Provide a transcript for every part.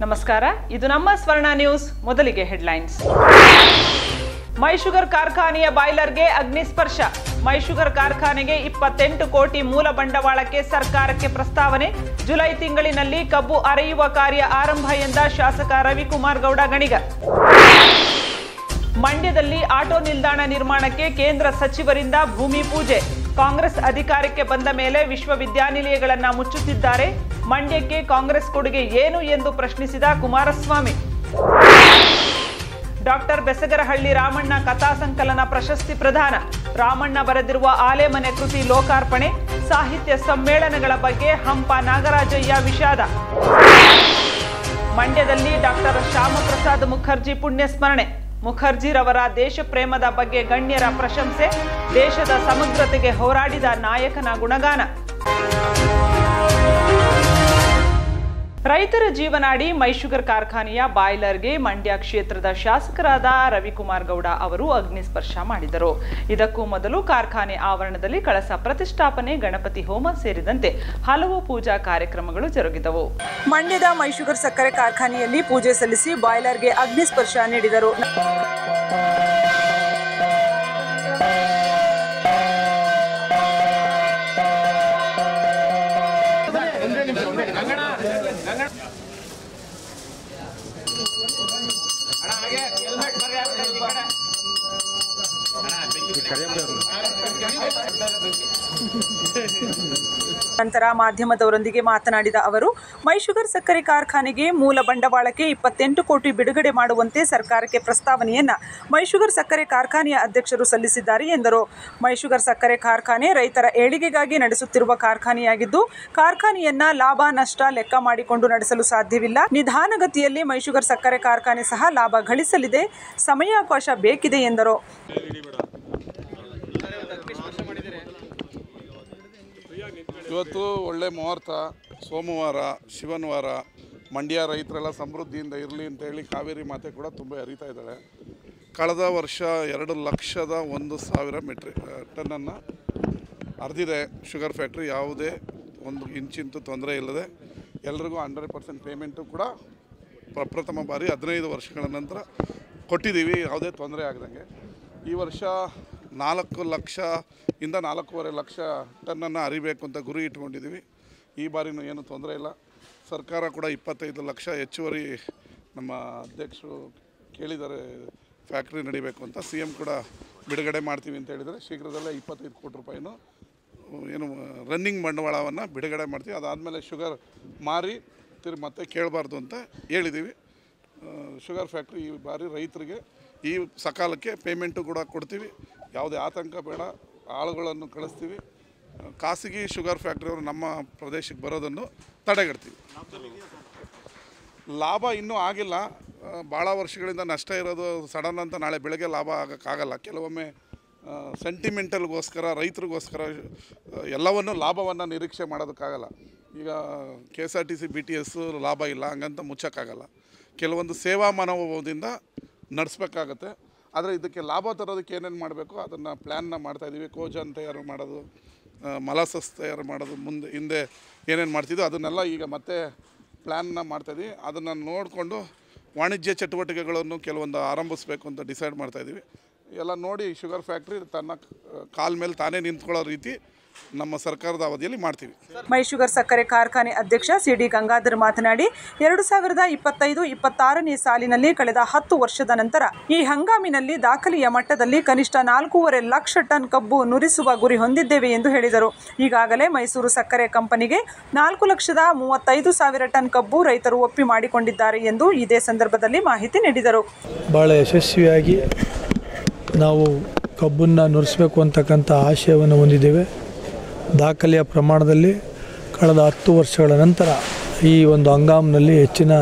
ನಮಸ್ಕಾರ, ಇದು ನಮ್ಮ ಸ್ವರ್ಣ ನ್ಯೂಸ್. ಮೊದಲಿಗೆ ಹೆಡ್ಲೈನ್ಸ್. ಮೈಶುಗರ್ ಕಾರ್ಖಾನೆಯ ಬಾಯ್ಲರ್ಗೆ ಅಗ್ನಿಸ್ಪರ್ಶ. ಮೈಶುಗರ್ ಕಾರ್ಖಾನೆಗೆ 28 ಕೋಟಿ ಮೂಲ ಬಂಡವಾಳಕ್ಕೆ ಸರ್ಕಾರಕ್ಕೆ ಪ್ರಸ್ತಾವನೆ. ಜುಲೈ ತಿಂಗಳಿನಲ್ಲಿ ಕಬ್ಬು ಅರೆಯುವ ಕಾರ್ಯ ಆರಂಭ ಎಂದ ಶಾಸಕ ರವಿಕುಮಾರ್ ಗೌಡ ಗಣಿಗ. ಮಂಡ್ಯದಲ್ಲಿ ಆಟೋ ನಿಲ್ದಾಣ ನಿರ್ಮಾಣಕ್ಕೆ ಕೇಂದ್ರ ಸಚಿವರಿಂದ ಭೂಮಿ ಪೂಜೆ. ಕಾಂಗ್ರೆಸ್ ಅಧಿಕಾರಕ್ಕೆ ಬಂದ ಮೇಲೆ ವಿಶ್ವವಿದ್ಯಾನಿಲಯಗಳನ್ನು ಮುಚ್ಚುತ್ತಿದ್ದಾರೆ. ಮಂಡ್ಯಕ್ಕೆ ಕಾಂಗ್ರೆಸ್ ಕೊಡುಗೆ ಏನು ಎಂದು ಪ್ರಶ್ನಿಸಿದ ಕುಮಾರಸ್ವಾಮಿ. ಡಾಕ್ಟರ್ ಬೆಸಗರಹಳ್ಳಿ ರಾಮಣ್ಣ ಕಥಾ ಸಂಕಲನ ಪ್ರಶಸ್ತಿ ಪ್ರದಾನ. ರಾಮಣ್ಣ ಬರೆದಿರುವ ಆಲೆಮನೆ ಕೃತಿ ಲೋಕಾರ್ಪಣೆ. ಸಾಹಿತ್ಯ ಸಮ್ಮೇಳನಗಳ ಬಗ್ಗೆ ಹಂಪ ನಾಗರಾಜಯ್ಯ ವಿಷಾದ. ಮಂಡ್ಯದಲ್ಲಿ ಡಾಕ್ಟರ್ ಶ್ಯಾಮಪ್ರಸಾದ್ ಮುಖರ್ಜಿ ಪುಣ್ಯಸ್ಮರಣೆ. ಮುಖರ್ಜಿರವರ ದೇಶ ಪ್ರೇಮದ ಬಗ್ಗೆ ಗಣ್ಯರ ಪ್ರಶಂಸೆ. ದೇಶದ ಸಮಗ್ರತೆಗೆ ಹೋರಾಡಿದ ನಾಯಕನ ಗುಣಗಾನ. ರೈತರ ಜೀವನಾಡಿ ಮೈಶುಗರ್ ಕಾರ್ಖಾನೆಯ ಬಾಯ್ಲರ್ಗೆ ಮಂಡ್ಯ ಕ್ಷೇತ್ರದ ಶಾಸಕರಾದ ರವಿಕುಮಾರ್ ಗೌಡ ಅವರು ಅಗ್ನಿಸ್ಪರ್ಶ ಮಾಡಿದರು. ಇದಕ್ಕೂ ಮೊದಲು ಕಾರ್ಖಾನೆ ಆವರಣದಲ್ಲಿ ಕಳಸ ಪ್ರತಿಷ್ಠಾಪನೆ, ಗಣಪತಿ ಹೋಮ ಸೇರಿದಂತೆ ಹಲವು ಪೂಜಾ ಕಾರ್ಯಕ್ರಮಗಳು ಜರುಗಿದವು. ಮಂಡ್ಯದ ಮೈಶುಗರ್ ಸಕ್ಕರೆ ಕಾರ್ಖಾನೆಯಲ್ಲಿ ಪೂಜೆ ಸಲ್ಲಿಸಿ ಬಾಯ್ಲರ್ಗೆ ಅಗ್ನಿಸ್ಪರ್ಶ ನೀಡಿದರು. ನಂತರ ಮಾಧ್ಯಮದವರೊಂದಿಗೆ ಮಾತನಾಡಿದ ಅವರು, ಮೈಶುಗರ್ ಸಕ್ಕರೆ ಕಾರ್ಖಾನೆಗೆ ಮೂಲ ಬಂಡವಾಳಕ್ಕೆ 28 ಕೋಟಿ ಬಿಡುಗಡೆ ಮಾಡುವಂತೆ ಸರ್ಕಾರಕ್ಕೆ ಪ್ರಸ್ತಾವನೆಯನ್ನ ಮೈಶುಗರ್ ಸಕ್ಕರೆ ಕಾರ್ಖಾನೆಯ ಅಧ್ಯಕ್ಷರು ಸಲ್ಲಿಸಿದ್ದಾರೆ ಎಂದರು. ಮೈಶುಗರ್ ಸಕ್ಕರೆ ಕಾರ್ಖಾನೆ ರೈತರ ಏಳಿಗೆಗಾಗಿ ನಡೆಸುತ್ತಿರುವ ಕಾರ್ಖಾನೆಯಾಗಿದ್ದು, ಕಾರ್ಖಾನೆಯನ್ನ ಲಾಭ ನಷ್ಟ ಲೆಕ್ಕ ಮಾಡಿಕೊಂಡು ನಡೆಸಲು ಸಾಧ್ಯವಿಲ್ಲ. ನಿಧಾನಗತಿಯಲ್ಲಿ ಮೈಶುಗರ್ ಸಕ್ಕರೆ ಕಾರ್ಖಾನೆ ಸಹ ಲಾಭ ಗಳಿಸಲಿದೆ. ಸಮಯಾವಕಾಶ ಬೇಕಿದೆ ಎಂದರು. ಇವತ್ತು ಒಳ್ಳೆ ಮುಹೂರ್ತ, ಸೋಮವಾರ, ಶಿವನವಾರ. ಮಂಡ್ಯ ರೈತರೆಲ್ಲ ಸಮೃದ್ಧಿಯಿಂದ ಇರಲಿ ಅಂತೇಳಿ ಕಾವೇರಿ ಮಾತೆ ಕೂಡ ತುಂಬ ಹರಿತಾ ಇದ್ದಾಳೆ. ಕಳೆದ ವರ್ಷ 2,01,000 ಮೆಟ್ರಿಕ್ ಟನ್ನನ್ನು ಹರಿದಿದೆ ಶುಗರ್ ಫ್ಯಾಕ್ಟ್ರಿ. ಯಾವುದೇ ಒಂದು ಇಂಚಿಂತೂ ತೊಂದರೆ ಇಲ್ಲದೆ ಎಲ್ರಿಗೂ 100% ಪೇಮೆಂಟು ಕೂಡ ಪ್ರಪ್ರಥಮ ಬಾರಿ 15 ವರ್ಷಗಳ ನಂತರ ಕೊಟ್ಟಿದ್ದೀವಿ, ಯಾವುದೇ ತೊಂದರೆ ಆಗದಂಗೆ. ಈ ವರ್ಷ 4 ಲಕ್ಷದಿಂದ 4.5 ಲಕ್ಷ ಟನ್ನನ್ನು ಹರಿಬೇಕು ಅಂತ ಗುರಿ ಇಟ್ಕೊಂಡಿದ್ದೀವಿ. ಈ ಬಾರಿನೂ ಏನು ತೊಂದರೆ ಇಲ್ಲ. ಸರ್ಕಾರ ಕೂಡ 25 ಲಕ್ಷ ಹೆಚ್ಚುವರಿ ನಮ್ಮ ಅಧ್ಯಕ್ಷರು ಕೇಳಿದ್ದಾರೆ ಫ್ಯಾಕ್ಟ್ರಿ ನಡಿಬೇಕು ಅಂತ. CM ಕೂಡ ಬಿಡುಗಡೆ ಮಾಡ್ತೀವಿ ಅಂತ ಹೇಳಿದರೆ ಶೀಘ್ರದಲ್ಲೇ 25 ಕೋಟಿ ರೂಪಾಯಿನೂ ಏನು ರನ್ನಿಂಗ್ ಬಂಡವಾಳವನ್ನು ಬಿಡುಗಡೆ ಮಾಡ್ತೀವಿ. ಅದಾದಮೇಲೆ ಶುಗರ್ ಮಾರಿ ಮತ್ತೆ ಕೇಳಬಾರ್ದು ಅಂತ ಹೇಳಿದ್ದೀವಿ. ಶುಗರ್ ಫ್ಯಾಕ್ಟ್ರಿ ಈ ಬಾರಿ ರೈತರಿಗೆ ಈ ಸಕಾಲಕ್ಕೆ ಪೇಮೆಂಟು ಕೂಡ ಕೊಡ್ತೀವಿ. ಯಾವುದೇ ಆತಂಕ ಬೇಡ. ಆಳುಗಳನ್ನು ಕಳಿಸ್ತೀವಿ. ಖಾಸಗಿ ಶುಗರ್ ಫ್ಯಾಕ್ಟ್ರಿಯವರು ನಮ್ಮ ಪ್ರದೇಶಕ್ಕೆ ಬರೋದನ್ನು ತಡೆಗಟ್ತೀವಿ. ಲಾಭ ಇನ್ನೂ ಆಗಿಲ್ಲ. ಭಾಳ ವರ್ಷಗಳಿಂದ ನಷ್ಟ ಇರೋದು. ಸಡನ್ ಅಂತ ನಾಳೆ ಬೆಳಗ್ಗೆ ಲಾಭ ಆಗೋಕ್ಕಾಗಲ್ಲ. ಕೆಲವೊಮ್ಮೆ ಸೆಂಟಿಮೆಂಟಲ್ಗೋಸ್ಕರ, ರೈತರಿಗೋಸ್ಕರ ಎಲ್ಲವನ್ನೂ ಲಾಭವನ್ನು ನಿರೀಕ್ಷೆ ಮಾಡೋದಕ್ಕಾಗಲ್ಲ. ಈಗ KSRTC BTS ಲಾಭ ಇಲ್ಲ ಹಂಗಂತ ಮುಚ್ಚೋಕ್ಕಾಗಲ್ಲ. ಕೆಲವೊಂದು ಸೇವಾ ಮನೋಭಾವದಿಂದ ನಡೆಸ್ಬೇಕಾಗತ್ತೆ. ಆದರೆ ಇದಕ್ಕೆ ಲಾಭ ತರೋದಕ್ಕೆ ಏನೇನು ಮಾಡಬೇಕು ಅದನ್ನು ಪ್ಲ್ಯಾನ್ನ ಮಾಡ್ತಾಯಿದ್ದೀವಿ. ಕೋಜನ್ ತಯಾರು ಮಾಡೋದು, ಮಲಾಸಸ್ ತಯಾರು ಮಾಡೋದು, ಹಿಂದೆ ಏನೇನು ಮಾಡ್ತಿದ್ದೋ ಅದನ್ನೆಲ್ಲ ಈಗ ಮತ್ತೆ ಪ್ಲ್ಯಾನ್ನ ಮಾಡ್ತಾಯಿದ್ದೀವಿ. ಅದನ್ನು ನೋಡಿಕೊಂಡು ವಾಣಿಜ್ಯ ಚಟುವಟಿಕೆಗಳನ್ನು ಕೆಲವೊಂದು ಆರಂಭಿಸಬೇಕು ಅಂತ ಡಿಸೈಡ್ ಮಾಡ್ತಾಯಿದ್ದೀವಿ. ಎಲ್ಲ ನೋಡಿ ಶುಗರ್ ಫ್ಯಾಕ್ಟ್ರಿ ತನ್ನ ಕಾಲ ಮೇಲೆ ತಾನೇ ನಿಂತ್ಕೊಳ್ಳೋ ರೀತಿ ನಮ್ಮ ಸರ್ಕಾರದ ಅವಧಿಯಲ್ಲಿ ಮಾಡ್ತೀವಿ. ಮೈಶುಗರ್ ಸಕ್ಕರೆ ಕಾರ್ಖಾನೆ ಅಧ್ಯಕ್ಷ CD ಗಂಗಾಧರ್ ಮಾತನಾಡಿ, 2025-26ನೇ ಸಾಲಿನಲ್ಲಿ ಕಳೆದ 10 ವರ್ಷದ ನಂತರ ಈ ಹಂಗಾಮಿನಲ್ಲಿ ದಾಖಲೆಯ ಮಟ್ಟದಲ್ಲಿ ಕನಿಷ್ಠ 4.5 ಲಕ್ಷ ಟನ್ ಕಬ್ಬು ನುರಿಸುವ ಗುರಿ ಹೊಂದಿದ್ದೇವೆ ಎಂದು ಹೇಳಿದರು. ಈಗಾಗಲೇ ಮೈಸೂರು ಸಕ್ಕರೆ ಕಂಪನಿಗೆ 4,35,000 ಟನ್ ಕಬ್ಬು ರೈತರು ಒಪ್ಪಿ ಮಾಡಿಕೊಂಡಿದ್ದಾರೆ ಎಂದು ಇದೇ ಸಂದರ್ಭದಲ್ಲಿ ಮಾಹಿತಿ ನೀಡಿದರು. ಬಹಳ ಯಶಸ್ವಿಯಾಗಿ ನಾವು ಕಬ್ಬನ್ನು ನುರಿಸಬೇಕು ಅಂತಕ್ಕಂಥ ಆಶಯವನ್ನು ಹೊಂದಿದ್ದೇವೆ. ದಾಖಲೆಯ ಪ್ರಮಾಣದಲ್ಲಿ ಕಳೆದ 10 ವರ್ಷಗಳ ನಂತರ ಈ ಒಂದು ಹಂಗಾಮಿನಲ್ಲಿ ಹೆಚ್ಚಿನ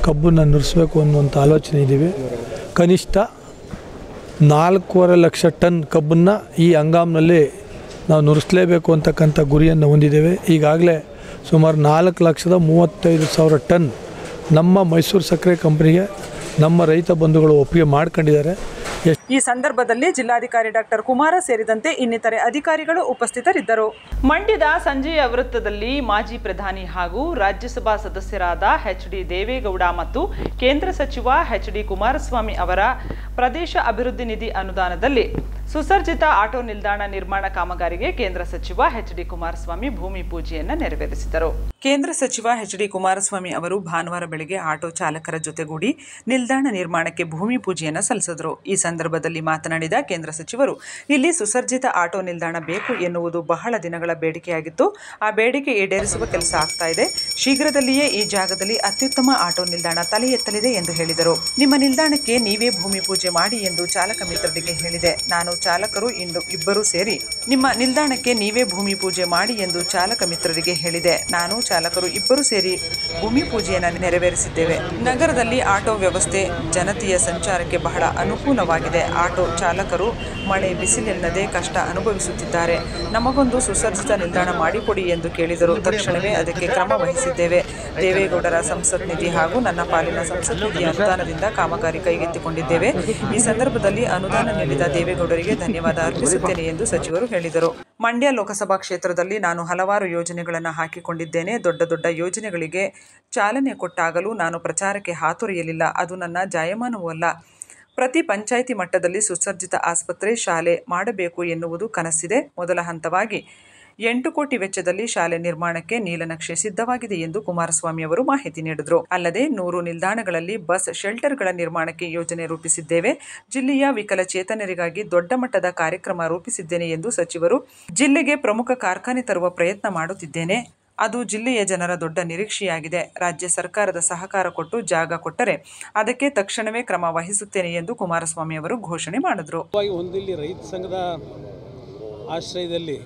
ಕಬ್ಬನ್ನು ನುರಿಸಬೇಕು ಅನ್ನುವಂಥ ಆಲೋಚನೆ ಇದ್ದೀವಿ. ಕನಿಷ್ಠ 4.5 ಲಕ್ಷ ಟನ್ ಕಬ್ಬನ್ನು ಈ ಹಂಗಾಮಿನಲ್ಲಿ ನಾವು ನುರಿಸಲೇಬೇಕು ಅಂತಕ್ಕಂಥ ಗುರಿಯನ್ನು ಹೊಂದಿದ್ದೇವೆ. ಈಗಾಗಲೇ ಸುಮಾರು 4,35,000 ಟನ್ ನಮ್ಮ ಮೈಸೂರು ಸಕ್ಕರೆ ಕಂಪನಿಗೆ ನಮ್ಮ ರೈತ ಬಂಧುಗಳು ಒಪ್ಪಿಗೆ ಮಾಡ್ಕೊಂಡಿದ್ದಾರೆ. ಈ ಸಂದರ್ಭದಲ್ಲಿ ಜಿಲ್ಲಾಧಿಕಾರಿ ಡಾಕ್ಟರ್ ಕುಮಾರ ಸೇರಿದಂತೆ ಇನ್ನಿತರೆ ಅಧಿಕಾರಿಗಳು ಉಪಸ್ಥಿತರಿದ್ದರು. ಮಂಡ್ಯದ ಸಂಜೆಯ ವೃತ್ತದಲ್ಲಿ ಮಾಜಿ ಪ್ರಧಾನಿ ಹಾಗೂ ರಾಜ್ಯಸಭಾ ಸದಸ್ಯರಾದ ಎಚ್.ಡಿ. ದೇವೇಗೌಡ ಮತ್ತು ಕೇಂದ್ರ ಸಚಿವ ಎಚ್.ಡಿ. ಕುಮಾರಸ್ವಾಮಿ ಅವರ ಪ್ರದೇಶ ಅಭಿವೃದ್ಧಿ ನಿಧಿ ಅನುದಾನದಲ್ಲಿ ಸುಸರ್ಜಿತ ಆಟೋ ನಿಲ್ದಾಣ ನಿರ್ಮಾಣ ಕಾಮಗಾರಿಗೆ ಕೇಂದ್ರ ಸಚಿವ ಎಚ್.ಡಿ. ಕುಮಾರಸ್ವಾಮಿ ಭೂಮಿ ಪೂಜೆಯನ್ನು ನೆರವೇರಿಸಿದರು. ಕೇಂದ್ರ ಸಚಿವ ಎಚ್.ಡಿ. ಕುಮಾರಸ್ವಾಮಿ ಅವರು ಭಾನುವಾರ ಬೆಳಗ್ಗೆ ಆಟೋ ಚಾಲಕರ ಜೊತೆಗೂಡಿ ನಿಲ್ದಾಣ ನಿರ್ಮಾಣಕ್ಕೆ ಭೂಮಿ ಪೂಜೆಯನ್ನು ಸಲ್ಲಿಸಿದರು. ಈ ಸಂದರ್ಭದಲ್ಲಿ ಮಾತನಾಡಿದ ಕೇಂದ್ರ ಸಚಿವರು, ಇಲ್ಲಿ ಸುಸರ್ಜಿತ ಆಟೋ ನಿಲ್ದಾಣ ಬೇಕು ಎನ್ನುವುದು ಬಹಳ ದಿನಗಳ ಬೇಡಿಕೆಯಾಗಿತ್ತು. ಆ ಬೇಡಿಕೆ ಈಡೇರಿಸುವ ಕೆಲಸ ಆಗ್ತಾ ಇದೆ. ಶೀಘ್ರದಲ್ಲಿಯೇ ಈ ಜಾಗದಲ್ಲಿ ಅತ್ಯುತ್ತಮ ಆಟೋ ನಿಲ್ದಾಣ ತಲೆ ಎತ್ತಲಿದೆ ಎಂದು ಹೇಳಿದರು. ನಿಮ್ಮ ನಿಲ್ದಾಣಕ್ಕೆ ನೀವೇ ಭೂಮಿ ಪೂಜೆ ಮಾಡಿ ಎಂದು ಚಾಲಕ ಮಿತ್ರರಿಗೆ ಹೇಳಿದೆ. ನಾನು ಚಾಲಕರು ಇಬ್ಬರು ಸೇರಿ ನಿಮ್ಮ ನಿಲ್ದಾಣಕ್ಕೆ ನೀವೇ ಭೂಮಿ ಪೂಜೆ ಮಾಡಿ ಎಂದು ಚಾಲಕ ಮಿತ್ರರಿಗೆ ಹೇಳಿದೆ. ನಾನು ಚಾಲಕರು ಇಬ್ಬರು ಸೇರಿ ಭೂಮಿ ಪೂಜೆಯನ್ನು ನೆರವೇರಿಸಿದ್ದೇವೆ. ನಗರದಲ್ಲಿ ಆಟೋ ವ್ಯವಸ್ಥೆ ಜನತೆಯ ಸಂಚಾರಕ್ಕೆ ಬಹಳ ಅನುಕೂಲವಾಗಿದೆ. ಆಟೋ ಚಾಲಕರು ಮಳೆ ಬಿಸಿಲೆನ್ನದೇ ಕಷ್ಟ ಅನುಭವಿಸುತ್ತಿದ್ದಾರೆ. ನಮಗೊಂದು ಸುಸಜ್ಜಿತ ನಿಲ್ದಾಣ ಮಾಡಿಕೊಡಿ ಎಂದು ಕೇಳಿದರು. ತಕ್ಷಣವೇ ಅದಕ್ಕೆ ಕ್ರಮ ವಹಿಸಿದ್ದೇವೆ. ದೇವೇಗೌಡರ ಸಂಸತ್ ನಿಧಿ ಹಾಗೂ ನನ್ನ ಪಾಲಿನ ಸಂಸತ್ ನಿಧಿ ಅನುದಾನದಿಂದ ಕಾಮಗಾರಿ ಕೈಗೆತ್ತಿಕೊಂಡಿದ್ದೇವೆ. ಈ ಸಂದರ್ಭದಲ್ಲಿ ಅನುದಾನ ನೀಡಿದ ದೇವೇಗೌಡರಿಗೆ ಧನ್ಯವಾದ ಅರ್ಪಿಸುತ್ತೇನೆ ಎಂದು ಸಚಿವರು ಹೇಳಿದರು. ಮಂಡ್ಯ ಲೋಕಸಭಾ ಕ್ಷೇತ್ರದಲ್ಲಿ ನಾನು ಹಲವಾರು ಯೋಜನೆಗಳನ್ನು ಹಾಕಿಕೊಂಡಿದ್ದೇನೆ. ದೊಡ್ಡ ಯೋಜನೆಗಳಿಗೆ ಚಾಲನೆ ಕೊಟ್ಟಾಗಲೂ ನಾನು ಪ್ರಚಾರಕ್ಕೆ ಹಾತೊರೆಯಲಿಲ್ಲ. ಅದು ನನ್ನ ಜಾಯಮಾನವೂ ಅಲ್ಲ. ಪ್ರತಿ ಪಂಚಾಯಿತಿ ಮಟ್ಟದಲ್ಲಿ ಸುಸಜ್ಜಿತ ಆಸ್ಪತ್ರೆ, ಶಾಲೆ ಮಾಡಬೇಕು ಎನ್ನುವುದು ಕನಸಿದೆ. ಮೊದಲ ಹಂತವಾಗಿ 8 ಕೋಟಿ ವೆಚ್ಚದಲ್ಲಿ ಶಾಲೆ ನಿರ್ಮಾಣಕ್ಕೆ ನೀಲನಕ್ಷೆ ಸಿದ್ಧವಾಗಿದೆ ಎಂದು ಕುಮಾರಸ್ವಾಮಿ ಅವರು ಮಾಹಿತಿ ನೀಡಿದರು. ಅಲ್ಲದೆ 100 ನಿಲ್ದಾಣಗಳಲ್ಲಿ ಬಸ್ ಶೆಲ್ಟರ್ಗಳ ನಿರ್ಮಾಣಕ್ಕೆ ಯೋಜನೆ ರೂಪಿಸಿದ್ದೇವೆ. ಜಿಲ್ಲೆಯ ವಿಕಲಚೇತನರಿಗಾಗಿ ದೊಡ್ಡ ಮಟ್ಟದ ಕಾರ್ಯಕ್ರಮ ರೂಪಿಸಿದ್ದೇನೆ ಎಂದು ಸಚಿವರು, ಜಿಲ್ಲೆಗೆ ಪ್ರಮುಖ ಕಾರ್ಖಾನೆ ತರುವ ಪ್ರಯತ್ನ ಮಾಡುತ್ತಿದ್ದೇನೆ. ಅದು ಜಿಲ್ಲೆಯ ಜನರ ದೊಡ್ಡ ನಿರೀಕ್ಷೆಯಾಗಿದೆ. ರಾಜ್ಯ ಸರ್ಕಾರದ ಸಹಕಾರ ಕೊಟ್ಟು ಜಾಗ ಕೊಟ್ಟರೆ ಅದಕ್ಕೆ ತಕ್ಷಣವೇ ಕ್ರಮ ವಹಿಸುತ್ತೇನೆ ಎಂದು ಕುಮಾರಸ್ವಾಮಿ ಅವರು ಘೋಷಣೆ ಮಾಡಿದರು. ಒಂದಿಲ್ಲಿ ರೈತ ಸಂಘದ ಆಶ್ರಯದಲ್ಲಿ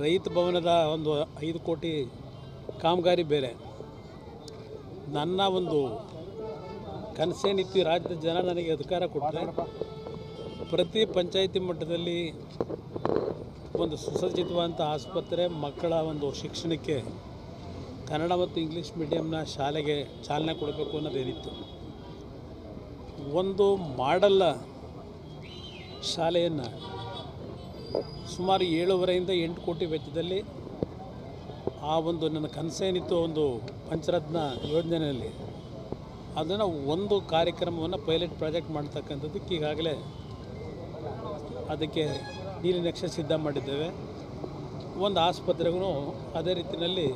ರೈತ ಭವನದ ಒಂದು 5 ಕೋಟಿ ಕಾಮಗಾರಿ ಬೇರೆ. ನನ್ನ ಒಂದು ಕನಸೇನಿತ್ತು, ರಾಜ್ಯದ ಜನ ನನಗೆ ಅಧಿಕಾರ ಕೊಟ್ಟರೆ ಪ್ರತಿ ಪಂಚಾಯಿತಿ ಮಟ್ಟದಲ್ಲಿ ಒಂದು ಸುಸಜ್ಜಿತವಾದಂಥ ಆಸ್ಪತ್ರೆ, ಮಕ್ಕಳ ಒಂದು ಶಿಕ್ಷಣಕ್ಕೆ ಕನ್ನಡ ಮತ್ತು ಇಂಗ್ಲೀಷ್ ಮೀಡಿಯಂನ ಶಾಲೆಗೆ ಚಾಲನೆ ಕೊಡಬೇಕು ಅನ್ನೋದೇನಿತ್ತು. ಒಂದು ಮಾಡಲ್ಲ ಶಾಲೆಯನ್ನು ಸುಮಾರು 7.5 ರಿಂದ 8 ಕೋಟಿ ವೆಚ್ಚದಲ್ಲಿ ಆ ಒಂದು ನನ್ನ ಕನಸೇನಿತ್ತು ಒಂದು ಪಂಚರತ್ನ ಯೋಜನೆಯಲ್ಲಿ ಅದನ್ನು ಒಂದು ಕಾರ್ಯಕ್ರಮವನ್ನು ಪೈಲಟ್ ಪ್ರಾಜೆಕ್ಟ್ ಮಾಡ್ತಕ್ಕಂಥದ್ದಕ್ಕೆ ಈಗಾಗಲೇ ಅದಕ್ಕೆ ನೀಲಿನಕ್ಷೆ ಸಿದ್ಧ ಮಾಡಿದ್ದೇವೆ. ಒಂದು ಆಸ್ಪತ್ರೆಗೂ ಅದೇ ರೀತಿಯಲ್ಲಿ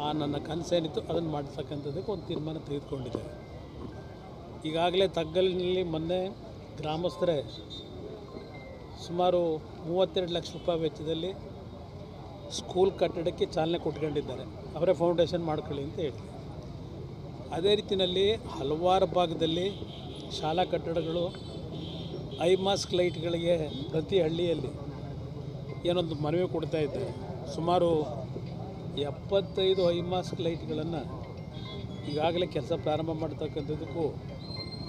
ಆ ನನ್ನ ಕನಸೇನಿತ್ತು ಅದನ್ನು ಮಾಡ್ತಕ್ಕಂಥದ್ದಕ್ಕೆ ಒಂದು ತೀರ್ಮಾನ ತೆಗೆದುಕೊಂಡಿದ್ದೇವೆ. ಈಗಾಗಲೇ ತಗ್ಗಲಿನಲ್ಲಿ ಮೊನ್ನೆ ಗ್ರಾಮಸ್ಥರೇ ಸುಮಾರು 32 ಲಕ್ಷ ರೂಪಾಯಿ ವೆಚ್ಚದಲ್ಲಿ ಸ್ಕೂಲ್ ಕಟ್ಟಡಕ್ಕೆ ಚಾಲನೆ ಕೊಟ್ಕೊಂಡಿದ್ದಾರೆ. ಅವರೇ ಫೌಂಡೇಶನ್ ಮಾಡ್ಕೊಳ್ಳಿ ಅಂತ ಹೇಳಿ. ಅದೇ ರೀತಿಯಲ್ಲಿ ಹಲವಾರು ಭಾಗದಲ್ಲಿ ಶಾಲಾ ಕಟ್ಟಡಗಳು ಐಮಾಸ್ಕ್ ಲೈಟ್ಗಳಿಗೆ ಪ್ರತಿ ಹಳ್ಳಿಯಲ್ಲಿ ಏನೊಂದು ಮನವಿ ಕೊಡ್ತಾ ಇದ್ದಾರೆ. ಸುಮಾರು 75 ಐಮಾಸ್ಕ್ ಲೈಟ್ಗಳನ್ನು ಈಗಾಗಲೇ ಕೆಲಸ ಪ್ರಾರಂಭ ಮಾಡ್ತಕ್ಕಂಥದ್ದಕ್ಕೂ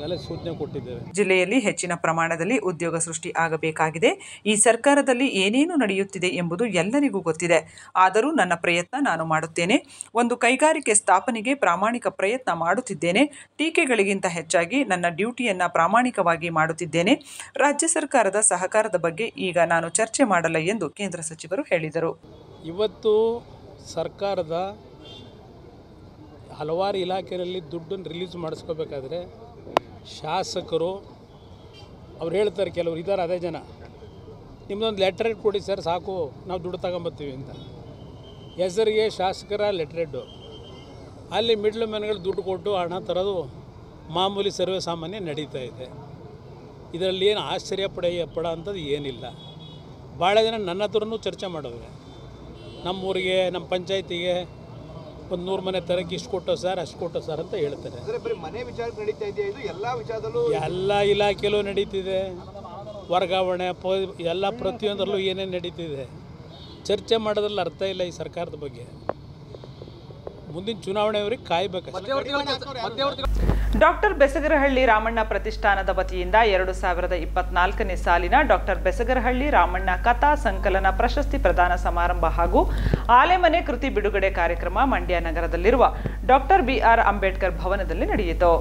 ಎಲ್ಲ ಸೂಚನೆ ಕೊಟ್ಟಿದ್ದೇವೆ. ಜಿಲ್ಲೆಯಲ್ಲಿ ಹೆಚ್ಚಿನ ಪ್ರಮಾಣದಲ್ಲಿ ಉದ್ಯೋಗ ಸೃಷ್ಟಿ ಆಗಬೇಕಾಗಿದೆ. ಈ ಸರ್ಕಾರದಲ್ಲಿ ಏನೇನು ನಡೆಯುತ್ತಿದೆ ಎಂಬುದು ಎಲ್ಲರಿಗೂ ಗೊತ್ತಿದೆ. ಆದರೂ ನನ್ನ ಪ್ರಯತ್ನ ನಾನು ಮಾಡುತ್ತೇನೆ. ಒಂದು ಕೈಗಾರಿಕೆ ಸ್ಥಾಪನೆಗೆ ಪ್ರಾಮಾಣಿಕ ಪ್ರಯತ್ನ ಮಾಡುತ್ತಿದ್ದೇನೆ. ಟೀಕೆಗಳಿಗಿಂತ ಹೆಚ್ಚಾಗಿ ನನ್ನ ಡ್ಯೂಟಿಯನ್ನು ಪ್ರಾಮಾಣಿಕವಾಗಿ ಮಾಡುತ್ತಿದ್ದೇನೆ. ರಾಜ್ಯ ಸರ್ಕಾರದ ಸಹಕಾರದ ಬಗ್ಗೆ ಈಗ ನಾನು ಚರ್ಚೆ ಮಾಡಲ್ಲ ಎಂದು ಕೇಂದ್ರ ಸಚಿವರು ಹೇಳಿದರು. ಇವತ್ತು ಸರ್ಕಾರದ ಹಲವಾರು ಇಲಾಖೆಯಲ್ಲಿ ದುಡ್ಡನ್ನು ರಿಲೀಸ್ ಮಾಡಿಸ್ಕೋಬೇಕಾದ್ರೆ ಶಾಸಕರು ಅವ್ರು ಹೇಳ್ತಾರೆ, ಕೆಲವರು ಇದ್ದಾರೆ ಅದೇ ಜನ, ನಿಮ್ಮದೊಂದು ಲೆಟ್ರೇಡ್ ಕೊಡಿ ಸರ್ ಸಾಕು, ನಾವು ದುಡ್ಡು ತಗೊಂಬರ್ತೀವಿ ಅಂತ. ಹೆಸರಿಗೆ ಶಾಸಕರ ಲೆಟ್ರೇಡು, ಅಲ್ಲಿ ಮಿಡ್ಲ್ ಮ್ಯಾನ್ಗಳು ದುಡ್ಡು ಕೊಟ್ಟು ಹಣ ತರೋದು ಮಾಮೂಲಿ ಸರ್ವೇ ಸಾಮಾನ್ಯ ನಡೀತಾ ಇದೆ. ಇದರಲ್ಲಿ ಏನು ಆಶ್ಚರ್ಯ ಪಡ ಅಂಥದ್ದು ಏನಿಲ್ಲ. ಭಾಳ ಜನ ನನ್ನ ಹತ್ರನೂ ಚರ್ಚೆ ಮಾಡೋದು, ನಮ್ಮೂರಿಗೆ ನಮ್ಮ ಪಂಚಾಯತಿಗೆ ಒಂದು 100 ಮನೆ ತರಕ್ಕೆ ಇಷ್ಟು ಕೊಟ್ಟೋ ಸರ್ ಅಷ್ಟು ಕೊಟ್ಟೋ ಸರ್ ಅಂತ ಹೇಳ್ತಾರೆ. ಎಲ್ಲ ಇಲಾಖೆಯಲ್ಲೂ ನಡೀತಿದೆ, ವರ್ಗಾವಣೆ ಎಲ್ಲ ಪ್ರತಿಯೊಂದರಲ್ಲೂ ಏನೇನು ನಡೀತಿದೆ. ಚರ್ಚೆ ಮಾಡೋದ್ರಲ್ಲಿ ಅರ್ಥ ಇಲ್ಲ ಈ ಸರ್ಕಾರದ ಬಗ್ಗೆ. ಮುಂದಿನ ಚುನಾವಣೆಯವರಿಗೆ ಕಾಯಬೇಕು. ಡಾಕ್ಟರ್ ಬೆಸಗರಹಳ್ಳಿ ರಾಮಣ್ಣ ಪ್ರತಿಷ್ಠಾನದ ವತಿಯಿಂದ 2024ನೇ ಸಾಲಿನ ಡಾಕ್ಟರ್ ಬೆಸಗರಹಳ್ಳಿ ರಾಮಣ್ಣ ಕಥಾ ಸಂಕಲನ ಪ್ರಶಸ್ತಿ ಪ್ರದಾನ ಸಮಾರಂಭ ಹಾಗೂ ಆಲೆಮನೆ ಕೃತಿ ಬಿಡುಗಡೆ ಕಾರ್ಯಕ್ರಮ ಮಂಡ್ಯ ನಗರದಲ್ಲಿರುವ ಡಾಕ್ಟರ್ BR ಅಂಬೇಡ್ಕರ್ ಭವನದಲ್ಲಿ ನಡೆಯಿತು.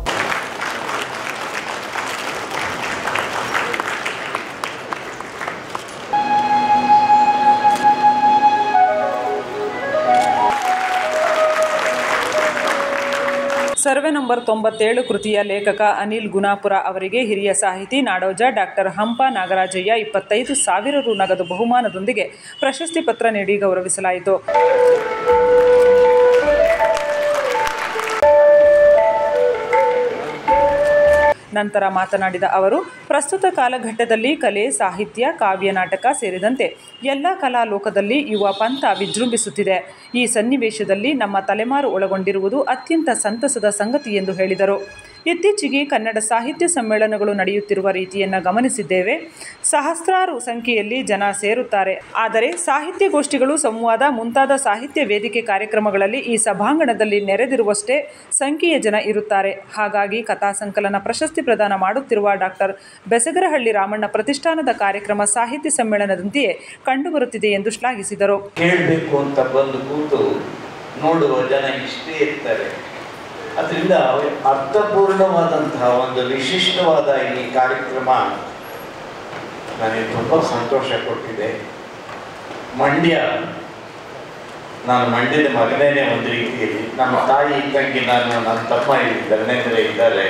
ಸರ್ವೆ ನಂಬರ್ 97 ಕೃತಿಯ ಲೇಖಕ ಅನಿಲ್ ಗುಣಾಪುರ ಅವರಿಗೆ ಹಿರಿಯ ಸಾಹಿತಿ ನಾಡೋಜ ಡಾಕ್ಟರ್ ಹಂಪ ನಾಗರಾಜಯ್ಯ 25,000 ರು ನಗದು ಬಹುಮಾನದೊಂದಿಗೆ ಪ್ರಶಸ್ತಿ ಪತ್ರ ನೀಡಿ ಗೌರವಿಸಲಾಯಿತು. ನಂತರ ಮಾತನಾಡಿದ ಅವರು, ಪ್ರಸ್ತುತ ಕಾಲಘಟ್ಟದಲ್ಲಿ ಕಲೆ, ಸಾಹಿತ್ಯ, ಕಾವ್ಯ, ನಾಟಕ ಸೇರಿದಂತೆ ಎಲ್ಲ ಕಲಾ ಲೋಕದಲ್ಲಿ ಯುವ ಪಂಥ ವಿಜೃಂಭಿಸುತ್ತಿದೆ. ಈ ಸನ್ನಿವೇಶದಲ್ಲಿ ನಮ್ಮ ತಲೆಮಾರು ಒಳಗೊಂಡಿರುವುದು ಅತ್ಯಂತ ಸಂತಸದ ಸಂಗತಿ ಎಂದು ಹೇಳಿದರು. ಇತ್ತೀಚೆಗೆ ಕನ್ನಡ ಸಾಹಿತ್ಯ ಸಮ್ಮೇಳನಗಳು ನಡೆಯುತ್ತಿರುವ ರೀತಿಯನ್ನು ಗಮನಿಸಿದ್ದೇವೆ. ಸಹಸ್ರಾರು ಸಂಖ್ಯೆಯಲ್ಲಿ ಜನ ಸೇರುತ್ತಾರೆ. ಆದರೆ ಸಾಹಿತ್ಯಗೋಷ್ಠಿಗಳು, ಸಂವಾದ ಮುಂತಾದ ಸಾಹಿತ್ಯ ವೇದಿಕೆ ಕಾರ್ಯಕ್ರಮಗಳಲ್ಲಿ ಈ ಸಭಾಂಗಣದಲ್ಲಿ ನೆರೆದಿರುವಷ್ಟೇ ಸಂಖ್ಯೆಯ ಜನ ಇರುತ್ತಾರೆ. ಹಾಗಾಗಿ ಕಥಾ ಸಂಕಲನ ಪ್ರಶಸ್ತಿ ಪ್ರದಾನ ಮಾಡುತ್ತಿರುವ ಡಾಕ್ಟರ್ ಬೆಸಗರಹಳ್ಳಿ ರಾಮಣ್ಣ ಪ್ರತಿಷ್ಠಾನದ ಕಾರ್ಯಕ್ರಮ ಸಾಹಿತ್ಯ ಸಮ್ಮೇಳನದಂತೆಯೇ ಕಂಡುಬರುತ್ತಿದೆ ಎಂದು ಶ್ಲಾಘಿಸಿದರು. ಕೇಳಬೇಕು ಅಂತ ಬಂದು ಕೂತು ನೋಡುವ ಜನ ಇಷ್ಟೇ ಇರ್ತಾರೆ. ಅದರಿಂದ ಅರ್ಥಪೂರ್ಣವಾದಂತಹ ಒಂದು ವಿಶಿಷ್ಟವಾದ ಈ ಕಾರ್ಯಕ್ರಮ ನನಗೆ ತುಂಬ ಸಂತೋಷ ಕೊಟ್ಟಿದೆ. ನಾನು ಮಂಡ್ಯದ ಮಗನೇನೆ ಒಂದು ರೀತಿಯಲ್ಲಿ. ನಮ್ಮ ತಾಯಿ ಇದ್ದಂಗೆ ನನ್ನ ತಮ್ಮ ಧರ್ಮೇಂದ್ರ ಇದ್ದಾರೆ.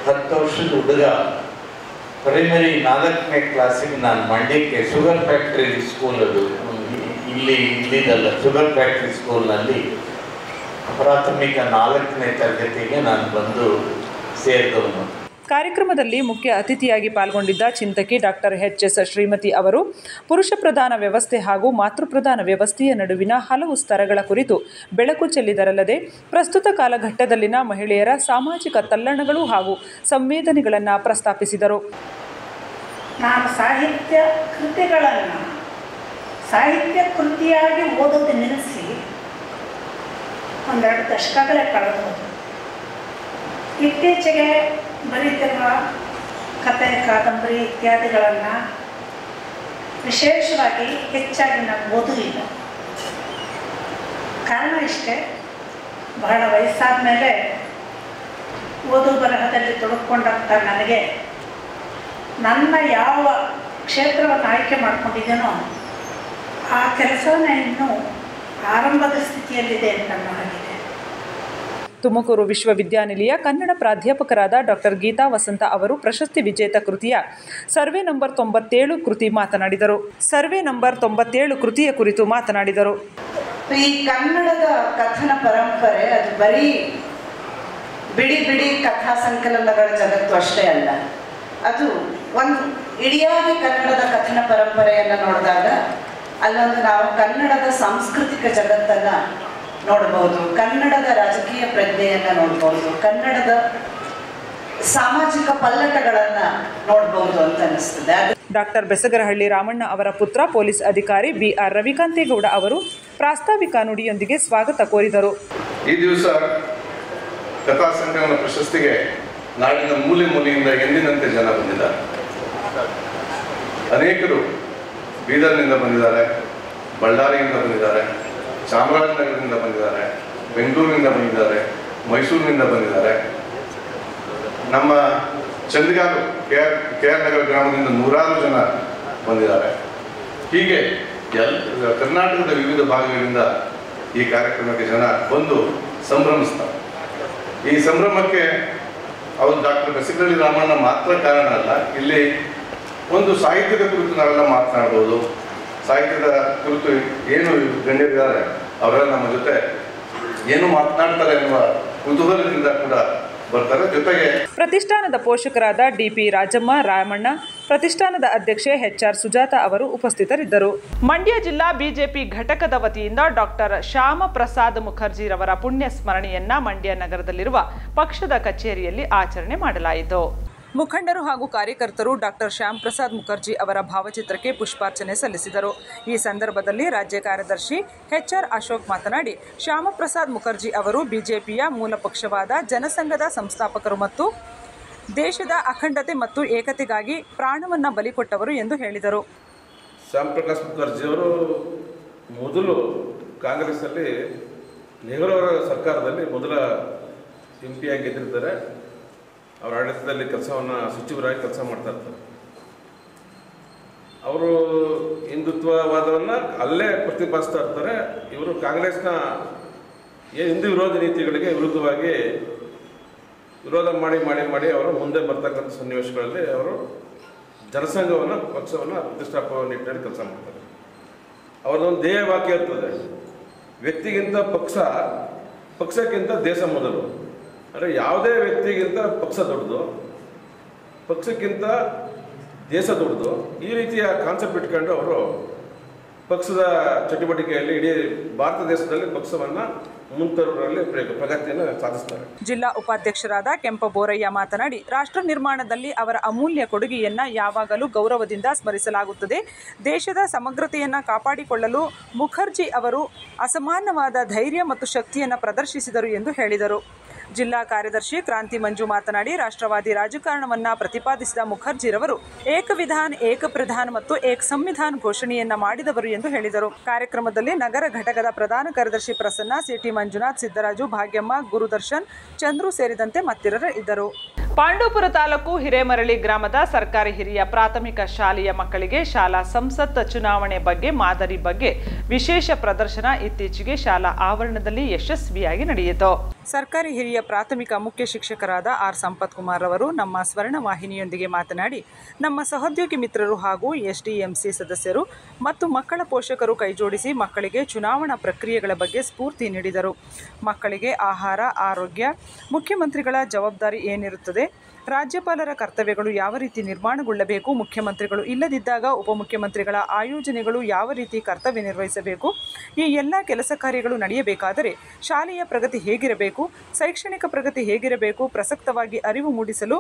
10 ವರ್ಷದ ಹುಡುಗ ಪ್ರೈಮರಿ 4ನೇ ಕ್ಲಾಸಿಗೆ ನಾನು ಮಂಡ್ಯಕ್ಕೆ ಶುಗರ್ ಫ್ಯಾಕ್ಟ್ರಿ ಸ್ಕೂಲ್, ಅದು ಇಲ್ಲಿದಲ್ಲ, ಶುಗರ್ ಫ್ಯಾಕ್ಟ್ರಿ ಸ್ಕೂಲ್ನಲ್ಲಿ ಪ್ರಾಥಮಿಕ 4ನೇ ತರಗತಿಗೆ ನಾನು ಬಂದು ಸೇರಿದವನು. ಕಾರ್ಯಕ್ರಮದಲ್ಲಿ ಮುಖ್ಯ ಅತಿಥಿಯಾಗಿ ಪಾಲ್ಗೊಂಡಿದ್ದ ಚಿಂತಕಿ ಡಾಕ್ಟರ್ ಎಚ್.ಎಸ್. ಶ್ರೀಮತಿ ಅವರು ಪುರುಷ ಪ್ರಧಾನ ವ್ಯವಸ್ಥೆ ಹಾಗೂ ಮಾತೃಪ್ರಧಾನ ವ್ಯವಸ್ಥೆಯ ನಡುವಿನ ಹಲವು ಸ್ತರಗಳ ಕುರಿತು ಬೆಳಕು ಚೆಲ್ಲಿದರಲ್ಲದೆ ಪ್ರಸ್ತುತ ಕಾಲಘಟ್ಟದಲ್ಲಿನ ಮಹಿಳೆಯರ ಸಾಮಾಜಿಕ ತಲ್ಲಣಗಳು ಹಾಗೂ ಸಂವೇದನೆಗಳನ್ನು ಪ್ರಸ್ತಾಪಿಸಿದರು. ನಾನು ಸಾಹಿತ್ಯ ಕೃತಿಗಳನ್ನು ಸಾಹಿತ್ಯ ಕೃತಿಯಾಗಿ ಓದೋದು ನಿಲ್ಲಿಸಿ 1-2 ದಶಕಗಳೇ ಕಳೆದು ಇತ್ತೀಚೆಗೆ ಬರೀತಿರುವ ಕಥೆ, ಕಾದಂಬರಿ ಇತ್ಯಾದಿಗಳನ್ನು ವಿಶೇಷವಾಗಿ ಹೆಚ್ಚಾಗಿ ನಾನು ಓದುವುದಿಲ್ಲ. ಕಾರಣ ಇಷ್ಟೇ, ಬಹಳ ವಯಸ್ಸಾದ ಮೇಲೆ ಓದು ಬರಹದಲ್ಲಿ ತೊಡಗಿಕೊಂಡಂಥ ನನಗೆ ನನ್ನ ಯಾವ ಕ್ಷೇತ್ರವನ್ನು ಆಯ್ಕೆ ಮಾಡ್ಕೊಂಡಿದ್ದೇನೋ ಆ ಕೆಲಸವನ್ನ ಇನ್ನೂ ಆರಂಭದ ಸ್ಥಿತಿಯಲ್ಲಿದೆ ಅಂತ ಹಾಗಿದೆ. ತುಮಕೂರು ವಿಶ್ವವಿದ್ಯಾನಿಲಯ ಕನ್ನಡ ಪ್ರಾಧ್ಯಾಪಕರಾದ ಡಾಕ್ಟರ್ ಗೀತಾ ವಸಂತ ಅವರು ಪ್ರಶಸ್ತಿ ವಿಜೇತ ಕೃತಿಯ ಸರ್ವೆ ನಂಬರ್ 97 ಕೃತಿ ಮಾತನಾಡಿದರು. ಸರ್ವೆ ನಂಬರ್ 97 ಕೃತಿಯ ಕುರಿತು ಮಾತನಾಡಿದರು. ಈ ಕನ್ನಡದ ಕಥನ ಪರಂಪರೆ ಅದು ಬರೀ ಬಿಡಿ ಕಥಾ ಸಂಕಲನಗಳ ಜಗತ್ತು ಅಷ್ಟೇ ಅಲ್ಲ. ಅದು ಒಂದು ಇಡಿಯಾಗಿ ಕನ್ನಡದ ಕಥನ ಪರಂಪರೆಯನ್ನು ನೋಡಿದಾಗ ಅಲ್ಲೊಂದು ನಾವು ಕನ್ನಡದ ಸಾಂಸ್ಕೃತಿಕ ಜಗತ್ತನ್ನು ನೋಡ್ಬೋದು, ಕನ್ನಡದ ರಾಜಕೀಯ ಪ್ರಜ್ಞೆಯನ್ನು ನೋಡ್ಬೋದು, ಕನ್ನಡದ ಸಾಮಾಜಿಕ ಪಲ್ಲಟಗಳನ್ನು ನೋಡ್ಬೋದು ಅಂತ ಅನಿಸ್ತದೆ. ಡಾಕ್ಟರ್ ಬೆಸಗರಹಳ್ಳಿ ರಾಮಣ್ಣ ಅವರ ಪುತ್ರ ಪೊಲೀಸ್ ಅಧಿಕಾರಿ ಬಿ.ಆರ್. ರವಿಕಾಂತೇಗೌಡ ಅವರು ಪ್ರಾಸ್ತಾವಿಕ ನುಡಿಯೊಂದಿಗೆ ಸ್ವಾಗತ ಕೋರಿದರು. ಈ ದಿವಸ ಕಥಾ ಸಂಕಲನ ಪ್ರಶಸ್ತಿಗೆ ನಾಡಿನ ಮೂಲೆಯಿಂದ ಎಂದಿನಂತೆ ಜನ ಬಂದಿದ್ದಾರೆ. ಅನೇಕರು ಬೀದರ್ನಿಂದ ಬಂದಿದ್ದಾರೆ, ಬಳ್ಳಾರಿಯಿಂದ ಬಂದಿದ್ದಾರೆ, ಚಾಮರಾಜನಗರದಿಂದ ಬಂದಿದ್ದಾರೆ, ಬೆಂಗಳೂರಿನಿಂದ ಬಂದಿದ್ದಾರೆ, ಮೈಸೂರಿನಿಂದ ಬಂದಿದ್ದಾರೆ. ನಮ್ಮ ಚಂದಿಗಾಲು ಕೆ.ಆರ್. ನಗರ ಗ್ರಾಮದಿಂದ 100 ಜನ ಬಂದಿದ್ದಾರೆ. ಹೀಗೆ ಕರ್ನಾಟಕದ ವಿವಿಧ ಭಾಗಗಳಿಂದ ಈ ಕಾರ್ಯಕ್ರಮಕ್ಕೆ ಜನ ಬಂದು ಸಂಭ್ರಮಿಸ್ತಾರೆ. ಈ ಸಂಭ್ರಮಕ್ಕೆ ಅವರು ಡಾಕ್ಟರ್ ಬೆಸಗರಹಳ್ಳಿ ರಾಮಣ್ಣ ಮಾತ್ರ ಕಾರಣ ಅಲ್ಲ. ಇಲ್ಲಿ ಒಂದು ಸಾಹಿತ್ಯದ ಕುರಿತು ನಾವೆಲ್ಲ ಮಾತನಾಡ್ಬೋದು. ಸಾಹಿತ್ಯದ ಕುರಿತು ಏನು ಗಣ್ಯರಿದ್ದಾರೆ ಅವರೆಲ್ಲ ನಮ್ಮ ಜೊತೆ ಏನು ಮಾತನಾಡ್ತಾರೆ ಎನ್ನುವ ಕುತೂಹಲದಿಂದ ಕೂಡ ಬರ್ತಾರೆ. ಜೊತೆಗೆ ಪ್ರತಿಷ್ಠಾನದ ಪೋಷಕರಾದ ಡಿ.ಪಿ. ರಾಜಮ್ಮ, ರಾಮಣ್ಣ, ಪ್ರತಿಷ್ಠಾನದ ಅಧ್ಯಕ್ಷೆ ಎಚ್.ಆರ್. ಸುಜಾತ ಅವರು ಉಪಸ್ಥಿತರಿದ್ದರು. ಮಂಡ್ಯ ಜಿಲ್ಲಾ ಬಿಜೆಪಿ ಘಟಕದ ವತಿಯಿಂದ ಡಾಕ್ಟರ್ ಶ್ಯಾಮ ಪ್ರಸಾದ್ ಮುಖರ್ಜಿರವರ ಪುಣ್ಯ ಸ್ಮರಣೆಯನ್ನ ಮಂಡ್ಯ ನಗರದಲ್ಲಿರುವ ಪಕ್ಷದ ಕಚೇರಿಯಲ್ಲಿ ಆಚರಣೆ ಮಾಡಲಾಯಿತು. ಮುಖಂಡರು ಹಾಗೂ ಕಾರ್ಯಕರ್ತರು ಡಾಕ್ಟರ್ ಶ್ಯಾಮ್ ಪ್ರಸಾದ್ ಮುಖರ್ಜಿ ಅವರ ಭಾವಚಿತ್ರಕ್ಕೆ ಪುಷ್ಪಾರ್ಚನೆ ಸಲ್ಲಿಸಿದರು. ಈ ಸಂದರ್ಭದಲ್ಲಿ ರಾಜ್ಯ ಕಾರ್ಯದರ್ಶಿ ಎಚ್.ಆರ್. ಅಶೋಕ್ ಮಾತನಾಡಿ, ಶ್ಯಾಮಪ್ರಸಾದ್ ಮುಖರ್ಜಿ ಅವರು ಬಿಜೆಪಿಯ ಮೂಲ ಪಕ್ಷವಾದ ಜನಸಂಘದ ಸಂಸ್ಥಾಪಕರು ಮತ್ತು ದೇಶದ ಅಖಂಡತೆ ಮತ್ತು ಏಕತೆಗಾಗಿ ಪ್ರಾಣವನ್ನು ಬಲಿಕೊಟ್ಟವರು ಎಂದು ಹೇಳಿದರು. ಶ್ಯಾಮ್ ಪ್ರಕಾಶ್ ಮುಖರ್ಜಿಯವರು ಮೊದಲು ಕಾಂಗ್ರೆಸ್ಸಲ್ಲಿ ನೆಹರು ಅವರ ಸರ್ಕಾರದಲ್ಲಿ ಮೊದಲ MP ಆಗಿ ಗೆದ್ದಿರ್ತಾರೆ. ಅವರ ಆಡಳಿತದಲ್ಲಿ ಸಚಿವರಾಗಿ ಕೆಲಸ ಮಾಡ್ತಾ ಇರ್ತಾರೆ. ಅವರು ಹಿಂದುತ್ವವಾದವನ್ನು ಅಲ್ಲೇ ಪ್ರತಿಪಾದಿಸ್ತಾ ಇರ್ತಾರೆ. ಇವರು ಕಾಂಗ್ರೆಸ್ನ ಹಿಂದೂ ವಿರೋಧಿ ನೀತಿಗಳಿಗೆ ವಿರುದ್ಧವಾಗಿ ವಿರೋಧ ಮಾಡಿ ಅವರು ಮುಂದೆ ಬರ್ತಕ್ಕಂಥ ಸನ್ನಿವೇಶಗಳಲ್ಲಿ ಅವರು ಜನಸಂಘವನ್ನು ಪಕ್ಷವನ್ನು ಪ್ರತಿಷ್ಠಾಪಕ ನಿಟ್ಟಿನಲ್ಲಿ ಕೆಲಸ ಮಾಡ್ತಾರೆ. ಅವರದೊಂದು ಧ್ಯೇಯ ವಾಕ್ಯ ಇರ್ತದೆ, ವ್ಯಕ್ತಿಗಿಂತ ಪಕ್ಷಕ್ಕಿಂತ ದೇಶ ಮೊದಲು. ಅಂದರೆ ಯಾವುದೇ ವ್ಯಕ್ತಿಗಿಂತ ಪಕ್ಷ ದೊಡ್ಡದು, ಪಕ್ಷಕ್ಕಿಂತ ದೇಶ ದೊಡ್ಡದು. ಈ ರೀತಿಯ ಕಾನ್ಸೆಪ್ಟ್ ಇಟ್ಕೊಂಡು ಅವರು ಪಕ್ಷದ ಚಟುವಟಿಕೆಯಲ್ಲಿ ಇಡೀ ಭಾರತ ದೇಶದಲ್ಲಿ ಪಕ್ಷವನ್ನು ಮುಂತರುವಲ್ಲಿ ಪ್ರಗತಿಯನ್ನು ಸಾಧಿಸ್ತಾರೆ. ಜಿಲ್ಲಾ ಉಪಾಧ್ಯಕ್ಷರಾದ ಕೆಂಪಬೋರಯ್ಯ ಮಾತನಾಡಿ, ರಾಷ್ಟ್ರ ನಿರ್ಮಾಣದಲ್ಲಿ ಅವರ ಅಮೂಲ್ಯ ಕೊಡುಗೆಯನ್ನ ಯಾವಾಗಲೂ ಗೌರವದಿಂದ ಸ್ಮರಿಸಲಾಗುತ್ತದೆ. ದೇಶದ ಸಮಗ್ರತೆಯನ್ನು ಕಾಪಾಡಿಕೊಳ್ಳಲು ಮುಖರ್ಜಿ ಅವರು ಅಸಮಾನವಾದ ಧೈರ್ಯ ಮತ್ತು ಶಕ್ತಿಯನ್ನು ಪ್ರದರ್ಶಿಸಿದರು ಎಂದು ಹೇಳಿದರು. ಜಿಲ್ಲಾ ಕಾರ್ಯದರ್ಶಿ ಕ್ರಾಂತಿ ಮಂಜು ಮಾತನಾಡಿ, ರಾಷ್ಟ್ರವಾದಿ ರಾಜಕಾರಣವನ್ನು ಪ್ರತಿಪಾದಿಸಿದ ಮುಖರ್ಜಿರವರು ಏಕ ವಿಧಾನ್ ಏಕ ಪ್ರಧಾನ್ ಮತ್ತು ಏಕ ಸಂವಿಧಾನ್ ಘೋಷಣೆಯನ್ನ ಮಾಡಿದವರು ಎಂದು ಹೇಳಿದರು. ಕಾರ್ಯಕ್ರಮದಲ್ಲಿ ನಗರ ಘಟಕದ ಪ್ರಧಾನ ಕಾರ್ಯದರ್ಶಿ ಪ್ರಸನ್ನ, ಸಿಟಿ ಮಂಜುನಾಥ್, ಸಿದ್ದರಾಜು, ಭಾಗ್ಯಮ್ಮ, ಗುರುದರ್ಶನ್, ಚಂದ್ರು ಸೇರಿದಂತೆ ಮತ್ತಿತರರು ಇದ್ದರು. ಪಾಂಡವಪುರ ತಾಲೂಕು ಹಿರೇಮರಳಿ ಗ್ರಾಮದ ಸರ್ಕಾರಿ ಹಿರಿಯ ಪ್ರಾಥಮಿಕ ಶಾಲೆಯ ಮಕ್ಕಳಿಗೆ ಶಾಲಾ ಸಂಸತ್ ಚುನಾವಣೆ ಬಗ್ಗೆ ಮಾದರಿ ಬಗ್ಗೆ ವಿಶೇಷ ಪ್ರದರ್ಶನ ಇತ್ತೀಚೆಗೆ ಶಾಲಾ ಆವರಣದಲ್ಲಿ ಯಶಸ್ವಿಯಾಗಿ ನಡೆಯಿತು. ಸರ್ಕಾರಿ ಹಿರಿಯ ಪ್ರಾಥಮಿಕ ಮುಖ್ಯ ಶಿಕ್ಷಕರಾದ ಆರ್ ಸಂಪತ್ ಕುಮಾರ್ ಅವರು ನಮ್ಮ ಸ್ವರ್ಣ ವಾಹಿನಿಯೊಂದಿಗೆ ಮಾತನಾಡಿ, ನಮ್ಮ ಸಹೋದ್ಯೋಗಿ ಮಿತ್ರರು ಹಾಗೂ ಎಸ್ಡಿಎಂಸಿ ಸದಸ್ಯರು ಮತ್ತು ಮಕ್ಕಳ ಪೋಷಕರು ಕೈಜೋಡಿಸಿ ಮಕ್ಕಳಿಗೆ ಚುನಾವಣಾ ಪ್ರಕ್ರಿಯೆಗಳ ಬಗ್ಗೆ ಸ್ಫೂರ್ತಿ ನೀಡಿದರು. ಮಕ್ಕಳಿಗೆ ಆಹಾರ, ಆರೋಗ್ಯ, ಮುಖ್ಯಮಂತ್ರಿಗಳ ಜವಾಬ್ದಾರಿ ಏನಿರುತ್ತದೆ, ರಾಜ್ಯಪಾಲರ ಕರ್ತವ್ಯಗಳು ಯಾವ ರೀತಿ ನಿರ್ಮಾಣಗೊಳ್ಳಬೇಕು, ಮುಖ್ಯಮಂತ್ರಿಗಳು ಇಲ್ಲದಿದ್ದಾಗ ಉಪಮುಖ್ಯಮಂತ್ರಿಗಳ ಆಯೋಜನೆಗಳು ಯಾವ ರೀತಿ ಕರ್ತವ್ಯ ನಿರ್ವಹಿಸಬೇಕು, ಈ ಎಲ್ಲ ಕೆಲಸ ಕಾರ್ಯಗಳು ನಡೆಯಬೇಕಾದರೆ ಶಾಲೆಯ ಪ್ರಗತಿ ಹೇಗಿರಬೇಕು, ಶೈಕ್ಷಣಿಕ ಪ್ರಗತಿ ಹೇಗಿರಬೇಕು, ಪ್ರಸಕ್ತವಾಗಿ ಅರಿವು ಮೂಡಿಸಲು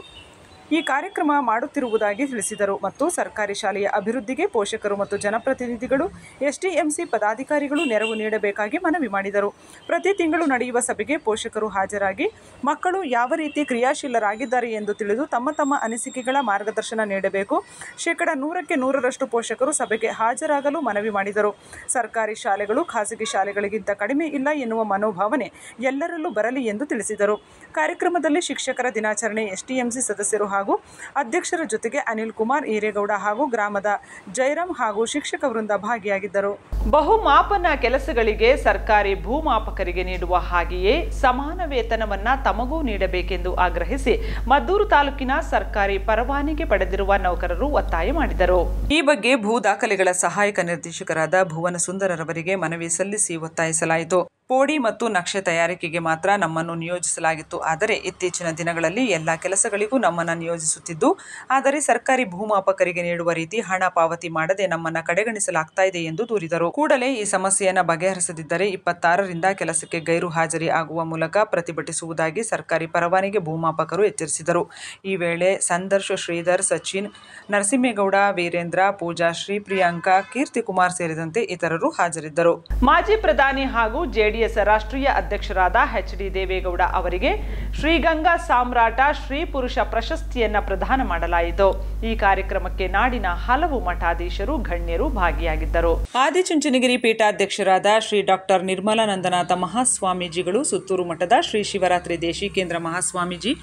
ಈ ಕಾರ್ಯಕ್ರಮ ಮಾಡುತ್ತಿರುವುದಾಗಿ ತಿಳಿಸಿದರು. ಮತ್ತು ಸರ್ಕಾರಿ ಶಾಲೆಯ ಅಭಿವೃದ್ಧಿಗೆ ಪೋಷಕರು ಮತ್ತು ಜನಪ್ರತಿನಿಧಿಗಳು, ಎಸ್ಡಿಎಂಸಿ ಪದಾಧಿಕಾರಿಗಳು ನೆರವು ನೀಡಬೇಕಾಗಿ ಮನವಿ ಮಾಡಿದರು. ಪ್ರತಿ ತಿಂಗಳು ನಡೆಯುವ ಸಭೆಗೆ ಪೋಷಕರು ಹಾಜರಾಗಿ ಮಕ್ಕಳು ಯಾವ ರೀತಿ ಕ್ರಿಯಾಶೀಲರಾಗಿದ್ದಾರೆ ಎಂದು ತಿಳಿದು ತಮ್ಮ ತಮ್ಮ ಅನಿಸಿಕೆಗಳ ಮಾರ್ಗದರ್ಶನ ನೀಡಬೇಕು. 100ಕ್ಕೆ 100ರಷ್ಟು ಪೋಷಕರು ಸಭೆಗೆ ಹಾಜರಾಗಲು ಮನವಿ ಮಾಡಿದರು. ಸರ್ಕಾರಿ ಶಾಲೆಗಳು ಖಾಸಗಿ ಶಾಲೆಗಳಿಗಿಂತ ಕಡಿಮೆ ಇಲ್ಲ ಎನ್ನುವ ಮನೋಭಾವನೆ ಎಲ್ಲರಲ್ಲೂ ಬರಲಿ ಎಂದು ತಿಳಿಸಿದರು. ಕಾರ್ಯಕ್ರಮದಲ್ಲಿ ಶಿಕ್ಷಕರ ದಿನಾಚರಣೆ ಎಸ್ಡಿಎಂಸಿ ಸದಸ್ಯರು ಹಾಗೂ ಅಧ್ಯಕ್ಷರ ಜೊತೆಗೆ ಅನಿಲ್ ಕುಮಾರ್, ಈರೇಗೌಡ ಹಾಗೂ ಗ್ರಾಮದ ಜಯರಾಮ್ ಹಾಗೂ ಶಿಕ್ಷಕ ವೃಂದ ಭಾಗಿಯಾಗಿದ್ದರು. ಬಹುಮಾಪನ ಕೆಲಸಗಳಿಗೆ ಸರ್ಕಾರಿ ಭೂಮಾಪಕರಿಗೆ ನೀಡುವ ಹಾಗೆಯೇ ಸಮಾನ ವೇತನವನ್ನ ತಮಗೂ ನೀಡಬೇಕೆಂದು ಆಗ್ರಹಿಸಿ ಮದ್ದೂರು ತಾಲೂಕಿನ ಸರ್ಕಾರಿ ಪರವಾನಗಿ ಪಡೆದಿರುವ ನೌಕರರು ಒತ್ತಾಯ ಮಾಡಿದರು. ಈ ಬಗ್ಗೆ ಭೂ ದಾಖಲೆಗಳ ಸಹಾಯಕ ನಿರ್ದೇಶಕರಾದ ಭುವನ ಸುಂದರರವರಿಗೆ ಮನವಿ ಸಲ್ಲಿಸಿ ಒತ್ತಾಯಿಸಲಾಯಿತು. ಪೋಡಿ ಮತ್ತು ನಕ್ಷೆ ತಯಾರಿಕೆಗೆ ಮಾತ್ರ ನಮ್ಮನ್ನು ನಿಯೋಜಿಸಲಾಗಿತ್ತು. ಆದರೆ ಇತ್ತೀಚಿನ ದಿನಗಳಲ್ಲಿ ಎಲ್ಲ ಕೆಲಸಗಳಿಗೂ ನಮ್ಮನ್ನು ನಿಯೋಜಿಸುತ್ತಿದ್ದು, ಆದರೆ ಸರ್ಕಾರಿ ಭೂಮಾಪಕರಿಗೆ ನೀಡುವ ರೀತಿ ಹಣ ಪಾವತಿ ಮಾಡದೆ ನಮ್ಮನ್ನು ಕಡೆಗಣಿಸಲಾಗ್ತಾ ಇದೆ ಎಂದು ದೂರಿದರು. ಕೂಡಲೇ ಈ ಸಮಸ್ಯೆಯನ್ನು ಬಗೆಹರಿಸದಿದ್ದರೆ 26ರಿಂದ ಕೆಲಸಕ್ಕೆ ಗೈರು ಹಾಜರಿ ಆಗುವ ಮೂಲಕ ಪ್ರತಿಭಟಿಸುವುದಾಗಿ ಸರ್ಕಾರಿ ಪರವಾನಗಿ ಭೂಮಾಪಕರು ಎಚ್ಚರಿಸಿದರು. ಈ ವೇಳೆ ಸಂದರ್ಶ್, ಶ್ರೀಧರ್, ಸಚಿನ್, ನರಸಿಂಹೇಗೌಡ, ವೀರೇಂದ್ರ, ಪೂಜಾಶ್ರೀ, ಪ್ರಿಯಾಂಕಾ, ಕೀರ್ತಿಕುಮಾರ್ ಸೇರಿದಂತೆ ಇತರರು ಹಾಜರಿದ್ದರು. ಮಾಜಿ ಪ್ರಧಾನಿ ಹಾಗೂ ಜೆಡಿಎಸ್ ರಾಷ್ಟ್ರೀಯ ಅಧ್ಯಕ್ಷರಾದ ಎಚ್.ಡಿ. ದೇವೇಗೌಡ ಅವರಿಗೆ ಶ್ರೀಗಂಗಾ ಸಾಮ್ರಾಟ ಶ್ರೀ ಪುರುಷ ಪ್ರಶಸ್ತಿಯನ್ನ ಪ್ರದಾನ ಮಾಡಲಾಯಿತು. ಈ ಕಾರ್ಯಕ್ರಮಕ್ಕೆ ನಾಡಿನ ಹಲವು ಮಠಾಧೀಶರು, ಗಣ್ಯರು ಭಾಗಿಯಾಗಿದ್ದರು. ಆದಿಚುಂಚನಗಿರಿ ಪೀಠಾಧ್ಯಕ್ಷರಾದ ಶ್ರೀ ಡಾಕ್ಟರ್ ನಿರ್ಮಲಾನಂದನಾಥ ಮಹಾಸ್ವಾಮೀಜಿಗಳು, ಸುತ್ತೂರು ಮಠದ ಶ್ರೀ ಶಿವರಾತ್ರಿ ದೇಶಿಕೇಂದ್ರ ಮಹಾಸ್ವಾಮೀಜಿ,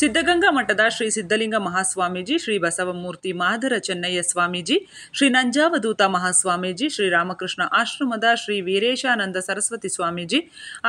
ಸಿದ್ಧಗಂಗಾ ಮಠದ ಶ್ರೀ ಸಿದ್ಧಲಿಂಗ ಮಹಾಸ್ವಾಮೀಜಿ, ಶ್ರೀ ಬಸವಮೂರ್ತಿ ಮಾದರ ಚೆನ್ನಯ್ಯ ಸ್ವಾಮೀಜಿ, ಶ್ರೀ ನಂಜಾವಧೂತ ಮಹಾಸ್ವಾಮೀಜಿ, ಶ್ರೀ ರಾಮಕೃಷ್ಣ ಆಶ್ರಮದ ಶ್ರೀ ವೀರೇಶಾನಂದ ಸರಸ್ವತಿ ಸ್ವಾಮೀಜಿ,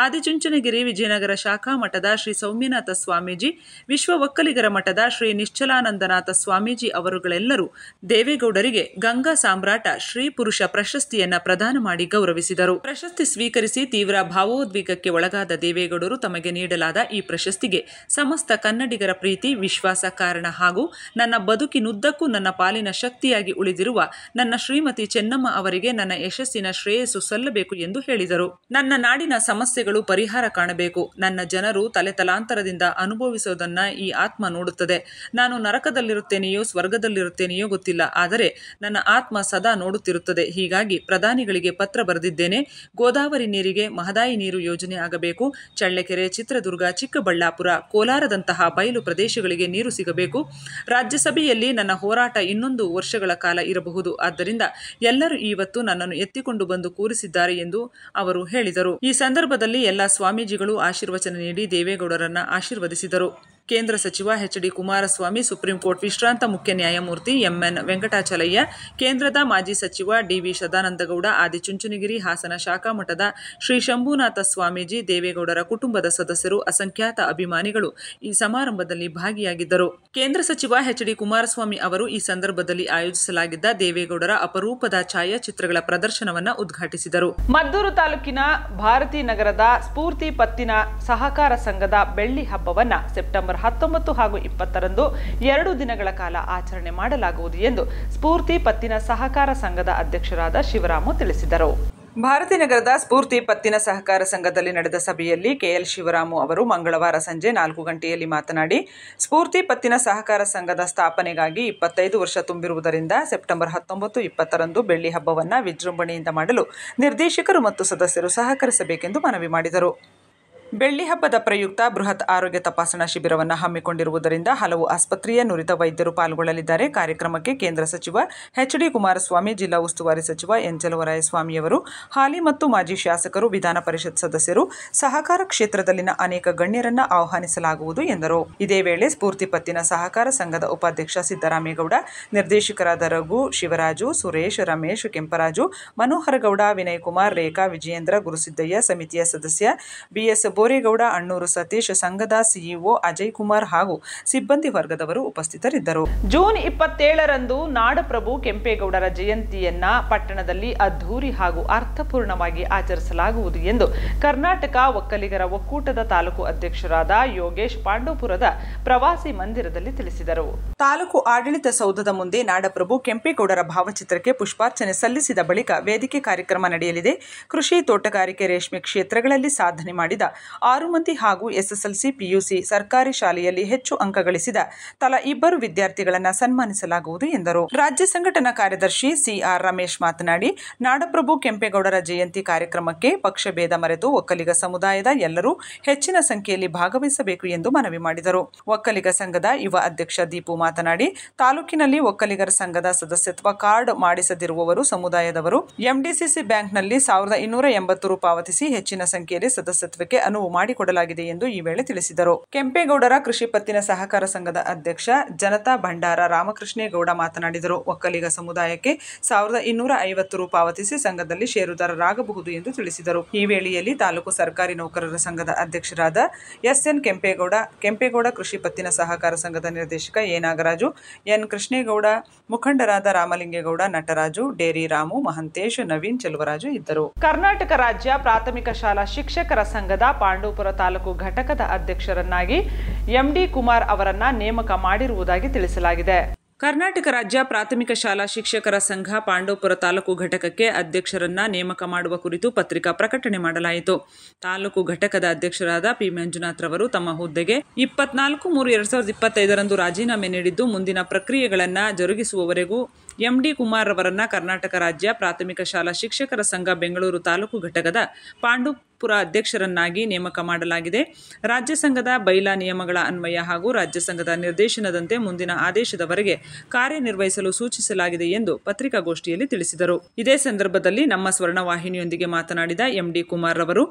ಆದಿಚುಂಚನಗಿರಿ ವಿಜಯನಗರ ಶಾಖಾ ಮಠದ ಶ್ರೀ ಸೌಮ್ಯನಾಥ ಸ್ವಾಮೀಜಿ, ವಿಶ್ವ ಒಕ್ಕಲಿಗರ ಮಠದ ಶ್ರೀ ನಿಶ್ಚಲಾನಂದನಾಥ ಸ್ವಾಮೀಜಿ ಅವರುಗಳೆಲ್ಲರೂ ದೇವೇಗೌಡರಿಗೆ ಗಂಗಾ ಸಾಮ್ರಾಟ ಶ್ರೀ ಪುರುಷ ಪ್ರಶಸ್ತಿಯನ್ನ ಪ್ರದಾನ ಮಾಡಿ ಗೌರವಿಸಿದರು. ಪ್ರಶಸ್ತಿ ಸ್ವೀಕರಿಸಿ ತೀವ್ರ ಭಾವೋದ್ವೇಗಕ್ಕೆ ಒಳಗಾದ ದೇವೇಗೌಡರು ತಮಗೆ ನೀಡಲಾದ ಈ ಪ್ರಶಸ್ತಿಗೆ ಸಮಸ್ತ ಕನ್ನಡಿಗರ ಪ್ರೀತಿ, ವಿಶ್ವಾಸ ಕಾರಣ ಹಾಗೂ ನನ್ನ ಬದುಕಿನುದ್ದಕ್ಕೂ ನನ್ನ ಪಾಲಿನ ಶಕ್ತಿಯಾಗಿ ಉಳಿದಿರುವ ನನ್ನ ಶ್ರೀಮತಿ ಚೆನ್ನಮ್ಮ ಅವರಿಗೆ ನನ್ನ ಯಶಸ್ಸಿನ ಶ್ರೇಯಸ್ಸು ಸಲ್ಲಬೇಕು ಎಂದು ಹೇಳಿದರು. ನನ್ನ ನಾಡಿನ ಸಮಸ್ಯೆಗಳು ಪರಿಹಾರ ಕಾಣಬೇಕು. ನನ್ನ ಜನರು ತಲೆತಲಾಂತರದಿಂದ ಅನುಭವಿಸೋದನ್ನ ಈ ಆತ್ಮ ನೋಡುತ್ತದೆ. ನಾನು ನರಕದಲ್ಲಿರುತ್ತೇನೆಯೋ ಸ್ವರ್ಗದಲ್ಲಿರುತ್ತೇನೆಯೋ ಗೊತ್ತಿಲ್ಲ, ಆದರೆ ನನ್ನ ಆತ್ಮ ಸದಾ ನೋಡುತ್ತಿರುತ್ತದೆ. ಹೀಗಾಗಿ ಪ್ರಧಾನಿಗಳಿಗೆ ಪತ್ರ ಬರೆದಿದ್ದೇನೆ. ಗೋದಾವರಿ ನೀರಿಗೆ ಮಹದಾಯಿ ನೀರು ಯೋಜನೆ ಆಗಬೇಕು. ಚಳ್ಳಕೆರೆ, ಚಿತ್ರದುರ್ಗ, ಚಿಕ್ಕಬಳ್ಳಾಪುರ, ಕೋಲಾರದಂತಹ ಬಯಲು ಪ್ರದೇಶಗಳಿಗೆ ನೀರು ಸಿಗಬೇಕು. ರಾಜ್ಯಸಭೆಯಲ್ಲಿ ನನ್ನ ಹೋರಾಟ ಇನ್ನೊಂದು ವರ್ಷಗಳ ಕಾಲ ಇರಬಹುದು. ಆದ್ದರಿಂದ ಎಲ್ಲರೂ ಇವತ್ತು ನನ್ನನ್ನು ಎತ್ತಿಕೊಂಡು ಬಂದು ಕೂರಿಸಿದ್ದಾರೆ ಎಂದು ಅವರು ಹೇಳಿದರು. ಈ ಸಂದರ್ಭದಲ್ಲಿ ಎಲ್ಲ ಸ್ವಾಮೀಜಿಗಳು ಆಶೀರ್ವಚನ ನೀಡಿ ದೇವೇಗೌಡರನ್ನ ಆಶೀರ್ವದಿಸಿದರು. ಕೇಂದ್ರ ಸಚಿವ ಎಚ್.ಡಿ. ಕುಮಾರಸ್ವಾಮಿ, ಸುಪ್ರೀಂ ಕೋರ್ಟ್ ವಿಶ್ರಾಂತ ಮುಖ್ಯ ನ್ಯಾಯಮೂರ್ತಿ ಎಂ.ಎನ್. ವೆಂಕಟಾಚಲಯ್ಯ, ಕೇಂದ್ರದ ಮಾಜಿ ಸಚಿವ ಡಿ.ವಿ. ಸದಾನಂದಗೌಡ, ಆದಿಚುಂಚನಗಿರಿ ಹಾಸನ ಶಾಖಾ ಮಠದ ಶ್ರೀ ಶಂಭುನಾಥ ಸ್ವಾಮೀಜಿ, ದೇವೇಗೌಡರ ಕುಟುಂಬದ ಸದಸ್ಯರು, ಅಸಂಖ್ಯಾತ ಅಭಿಮಾನಿಗಳು ಈ ಸಮಾರಂಭದಲ್ಲಿ ಭಾಗಿಯಾಗಿದ್ದರು. ಕೇಂದ್ರ ಸಚಿವ ಎಚ್.ಡಿ. ಕುಮಾರಸ್ವಾಮಿ ಅವರು ಈ ಸಂದರ್ಭದಲ್ಲಿ ಆಯೋಜಿಸಲಾಗಿದ್ದ ದೇವೇಗೌಡರ ಅಪರೂಪದ ಛಾಯಾಚಿತ್ರಗಳ ಪ್ರದರ್ಶನವನ್ನು ಉದ್ಘಾಟಿಸಿದರು. ಮದ್ದೂರು ತಾಲೂಕಿನ ಭಾರತಿ ನಗರದ ಸ್ಫೂರ್ತಿ ಪತ್ತಿನ ಸಹಕಾರ ಸಂಘದ ಬೆಳ್ಳಿ ಹಬ್ಬವನ್ನು ಸೆಪ್ಟೆಂಬರ್ 19 ಹಾಗೂ 20ರಂದು 2 ದಿನಗಳ ಕಾಲ ಆಚರಣೆ ಮಾಡಲಾಗುವುದು ಎಂದು ಸ್ಫೂರ್ತಿ ಪತ್ತಿನ ಸಹಕಾರ ಸಂಘದ ಅಧ್ಯಕ್ಷರಾದ ಶಿವರಾಮು ತಿಳಿಸಿದರು. ಭಾರತಿ ನಗರದ ಸ್ಫೂರ್ತಿ ಪತ್ತಿನ ಸಹಕಾರ ಸಂಘದಲ್ಲಿ ನಡೆದ ಸಭೆಯಲ್ಲಿ ಕೆಎಲ್ ಶಿವರಾಮು ಅವರು ಮಂಗಳವಾರ ಸಂಜೆ 4 ಗಂಟೆಯಲ್ಲಿ ಮಾತನಾಡಿ, ಸ್ಫೂರ್ತಿ ಪತ್ತಿನ ಸಹಕಾರ ಸಂಘದ ಸ್ಥಾಪನೆಗಾಗಿ 25 ವರ್ಷ ತುಂಬಿರುವುದರಿಂದ ಸೆಪ್ಟೆಂಬರ್ 19, 20ರಂದು ಬೆಳ್ಳಿ ಹಬ್ಬವನ್ನು ವಿಜೃಂಭಣೆಯಿಂದ ಮಾಡಲು ನಿರ್ದೇಶಕರು ಮತ್ತು ಸದಸ್ಯರು ಸಹಕರಿಸಬೇಕೆಂದು ಮನವಿ ಮಾಡಿದರು. ಬೆಳ್ಳಿ ಹಬ್ಬದ ಪ್ರಯುಕ್ತ ಬೃಹತ್ ಆರೋಗ್ಯ ತಪಾಸಣಾ ಶಿಬಿರವನ್ನು ಹಮ್ಮಿಕೊಂಡಿರುವುದರಿಂದ ಹಲವು ಆಸ್ಪತ್ರೆಯ ನುರಿತ ವೈದ್ಯರು ಪಾಲ್ಗೊಳ್ಳಲಿದ್ದಾರೆ. ಕಾರ್ಯಕ್ರಮಕ್ಕೆ ಕೇಂದ್ರ ಸಚಿವ ಎಚ್.ಡಿ. ಕುಮಾರಸ್ವಾಮಿ, ಜಿಲ್ಲಾ ಉಸ್ತುವಾರಿ ಸಚಿವ ಎನ್. ಚಲುವರಾಯಸ್ವಾಮಿಯವರು, ಹಾಲಿ ಮತ್ತು ಮಾಜಿ ಶಾಸಕರು, ವಿಧಾನ ಪರಿಷತ್ ಸದಸ್ಯರು, ಸಹಕಾರ ಕ್ಷೇತ್ರದಲ್ಲಿನ ಅನೇಕ ಗಣ್ಯರನ್ನು ಆಹ್ವಾನಿಸಲಾಗುವುದು ಎಂದರು. ಇದೇ ವೇಳೆ ಸ್ಫೂರ್ತಿ ಪತ್ತಿನ ಸಹಕಾರ ಸಂಘದ ಉಪಾಧ್ಯಕ್ಷ ಸಿದ್ದರಾಮೇಗೌಡ, ನಿರ್ದೇಶಕರಾದ ರಘು, ಶಿವರಾಜು, ಸುರೇಶ್, ರಮೇಶ್, ಕೆಂಪರಾಜು, ಮನೋಹರಗೌಡ, ವಿನಯಕುಮಾರ್, ರೇಖಾ, ವಿಜಯೇಂದ್ರ, ಗುರುಸಿದ್ದಯ್ಯ, ಸಮಿತಿಯ ಸದಸ್ಯ ಬಿಎಸ್ ಬೋರೇಗೌಡ, ಅಣ್ಣೂರು ಸತೀಶ್, ಸಂಘದ ಸಿಇಒ ಅಜಯ್ ಕುಮಾರ್ ಹಾಗೂ ಸಿಬ್ಬಂದಿ ವರ್ಗದವರು ಉಪಸ್ಥಿತರಿದ್ದರು. ಜೂನ್ 27ರಂದು ನಾಡಪ್ರಭು ಕೆಂಪೇಗೌಡರ ಜಯಂತಿಯನ್ನ ಪಟ್ಟಣದಲ್ಲಿ ಅದ್ಧೂರಿ ಹಾಗೂ ಅರ್ಥಪೂರ್ಣವಾಗಿ ಆಚರಿಸಲಾಗುವುದು ಎಂದು ಕರ್ನಾಟಕ ಒಕ್ಕಲಿಗರ ಒಕ್ಕೂಟದ ತಾಲೂಕು ಅಧ್ಯಕ್ಷರಾದ ಯೋಗೇಶ್ ಪಾಂಡವಪುರದ ಪ್ರವಾಸಿ ಮಂದಿರದಲ್ಲಿ ತಿಳಿಸಿದರು. ತಾಲೂಕು ಆಡಳಿತ ಸೌಧದ ಮುಂದೆ ನಾಡಪ್ರಭು ಕೆಂಪೇಗೌಡರ ಭಾವಚಿತ್ರಕ್ಕೆ ಪುಷ್ಪಾರ್ಚನೆ ಸಲ್ಲಿಸಿದ ಬಳಿಕ ವೇದಿಕೆ ಕಾರ್ಯಕ್ರಮ ನಡೆಯಲಿದೆ. ಕೃಷಿ, ತೋಟಗಾರಿಕೆ, ರೇಷ್ಮೆ ಕ್ಷೇತ್ರಗಳಲ್ಲಿ ಸಾಧನೆ ಮಾಡಿದ 6 ಮಂದಿ ಹಾಗೂ ಎಸ್ಎಸ್ಎಲ್ಸಿ, ಪಿಯುಸಿ ಸರ್ಕಾರಿ ಶಾಲೆಯಲ್ಲಿ ಹೆಚ್ಚು ಅಂಕ ಗಳಿಸಿದ ತಲಾ 2 ವಿದ್ಯಾರ್ಥಿಗಳನ್ನು ಸನ್ಮಾನಿಸಲಾಗುವುದು ಎಂದರು. ರಾಜ್ಯ ಸಂಘಟನಾ ಕಾರ್ಯದರ್ಶಿ ಸಿಆರ್ ರಮೇಶ್ ಮಾತನಾಡಿ, ನಾಡಪ್ರಭು ಕೆಂಪೇಗೌಡರ ಜಯಂತಿ ಕಾರ್ಯಕ್ರಮಕ್ಕೆ ಪಕ್ಷಭೇದ ಮರೆತು ಒಕ್ಕಲಿಗ ಸಮುದಾಯದ ಎಲ್ಲರೂ ಹೆಚ್ಚಿನ ಸಂಖ್ಯೆಯಲ್ಲಿ ಭಾಗವಹಿಸಬೇಕು ಎಂದು ಮನವಿ ಮಾಡಿದರು. ಒಕ್ಕಲಿಗ ಸಂಘದ ಯುವ ಅಧ್ಯಕ್ಷ ದೀಪು ಮಾತನಾಡಿ, ತಾಲೂಕಿನಲ್ಲಿ ಒಕ್ಕಲಿಗರ ಸಂಘದ ಸದಸ್ಯತ್ವ ಕಾರ್ಡ್ ಮಾಡಿಸದಿರುವವರು ಸಮುದಾಯದವರು ಎಂಡಿಸಿಸಿ ಬ್ಯಾಂಕ್ನಲ್ಲಿ 1280 ರು ಪಾವತಿಸಿ ಹೆಚ್ಚಿನ ಸಂಖ್ಯೆಯಲ್ಲಿ ಸದಸ್ಯತ್ವಕ್ಕೆ ಅನುವು ಮಾಡಿಕೊಡಲಾಗಿದೆ ಎಂದು ಈ ವೇಳೆ ತಿಳಿಸಿದರು. ಕೆಂಪೇಗೌಡರ ಕೃಷಿ ಪತ್ತಿನ ಸಹಕಾರ ಸಂಘದ ಅಧ್ಯಕ್ಷ ಜನತಾ ಭಂಡಾರ ರಾಮಕೃಷ್ಣೇಗೌಡ ಮಾತನಾಡಿದರು. ಒಕ್ಕಲಿಗ ಸಮುದಾಯಕ್ಕೆ 1250 ರು ಪಾವತಿಸಿ ಸಂಘದಲ್ಲಿ ಷೇರುದಾರರಾಗಬಹುದು ಎಂದು ತಿಳಿಸಿದರು. ಈ ವೇಳೆಯಲ್ಲಿ ತಾಲೂಕು ಸರ್ಕಾರಿ ನೌಕರರ ಸಂಘದ ಅಧ್ಯಕ್ಷರಾದ ಎಸ್ಎನ್ ಕೆಂಪೇಗೌಡ ಕೃಷಿ ಪತ್ತಿನ ಸಹಕಾರ ಸಂಘದ ನಿರ್ದೇಶಕ ಎ ನಾಗರಾಜು, ಎನ್ ಕೃಷ್ಣೇಗೌಡ, ಮುಖಂಡರಾದ ರಾಮಲಿಂಗೇಗೌಡ, ನಟರಾಜು, ಡೇರಿ ರಾಮು, ಮಹಂತೇಶ್, ನವೀನ್, ಚೆಲುವರಾಜು ಇದ್ದರು. ಕರ್ನಾಟಕ ರಾಜ್ಯ ಪ್ರಾಥಮಿಕ ಶಾಲಾ ಶಿಕ್ಷಕರ ಸಂಘದ ಪಾಂಡವಪುರ ತಾಲೂಕು ಘಟಕದ ಅಧ್ಯಕ್ಷರನ್ನಾಗಿ ಎಂ.ಡಿ. ಕುಮಾರ್ ಅವರನ್ನ ನೇಮಕ ಮಾಡಿರುವುದಾಗಿ ತಿಳಿಸಲಾಗಿದೆ. ಕರ್ನಾಟಕ ರಾಜ್ಯ ಪ್ರಾಥಮಿಕ ಶಾಲಾ ಶಿಕ್ಷಕರ ಸಂಘ ಪಾಂಡವಪುರ ತಾಲೂಕು ಘಟಕಕ್ಕೆ ಅಧ್ಯಕ್ಷರನ್ನ ನೇಮಕ ಮಾಡುವ ಕುರಿತು ಪತ್ರಿಕಾ ಪ್ರಕಟಣೆ ಮಾಡಲಾಯಿತು. ತಾಲೂಕು ಘಟಕದ ಅಧ್ಯಕ್ಷರಾದ ಪಿ. ಮಂಜುನಾಥ್ ರವರು ತಮ್ಮ ಹುದ್ದೆಗೆ 24/3/2025ರಂದು ರಾಜೀನಾಮೆ ನೀಡಿದ್ದು, ಮುಂದಿನ ಪ್ರಕ್ರಿಯೆಗಳನ್ನು ಜರುಗಿಸುವವರೆಗೂ ಎಂ.ಡಿ. ಕುಮಾರ್ ಅವರನ್ನ ಕರ್ನಾಟಕ ರಾಜ್ಯ ಪ್ರಾಥಮಿಕ ಶಾಲಾ ಶಿಕ್ಷಕರ ಸಂಘ ಬೆಂಗಳೂರು ತಾಲೂಕು ಘಟಕದ ಪಾಂಡವಪುರ ಅಧ್ಯಕ್ಷರನ್ನಾಗಿ ನೇಮಕ ಮಾಡಲಾಗಿದೆ. ರಾಜ್ಯ ಸಂಘದ ಬೈಲಾ ನಿಯಮಗಳ ಅನ್ವಯ ಹಾಗೂ ರಾಜ್ಯ ಸಂಘದ ನಿರ್ದೇಶನದಂತೆ ಮುಂದಿನ ಆದೇಶದವರೆಗೆ ಕಾರ್ಯನಿರ್ವಹಿಸಲು ಸೂಚಿಸಲಾಗಿದೆ ಎಂದು ಪತ್ರಿಕಾಗೋಷ್ಠಿಯಲ್ಲಿ ತಿಳಿಸಿದರು. ಇದೇ ಸಂದರ್ಭದಲ್ಲಿ ನಮ್ಮ ಸ್ವರ್ಣವಾಹಿನಿಯೊಂದಿಗೆ ಮಾತನಾಡಿದ ಎಂ.ಡಿ. ಕುಮಾರ್ ಅವರು,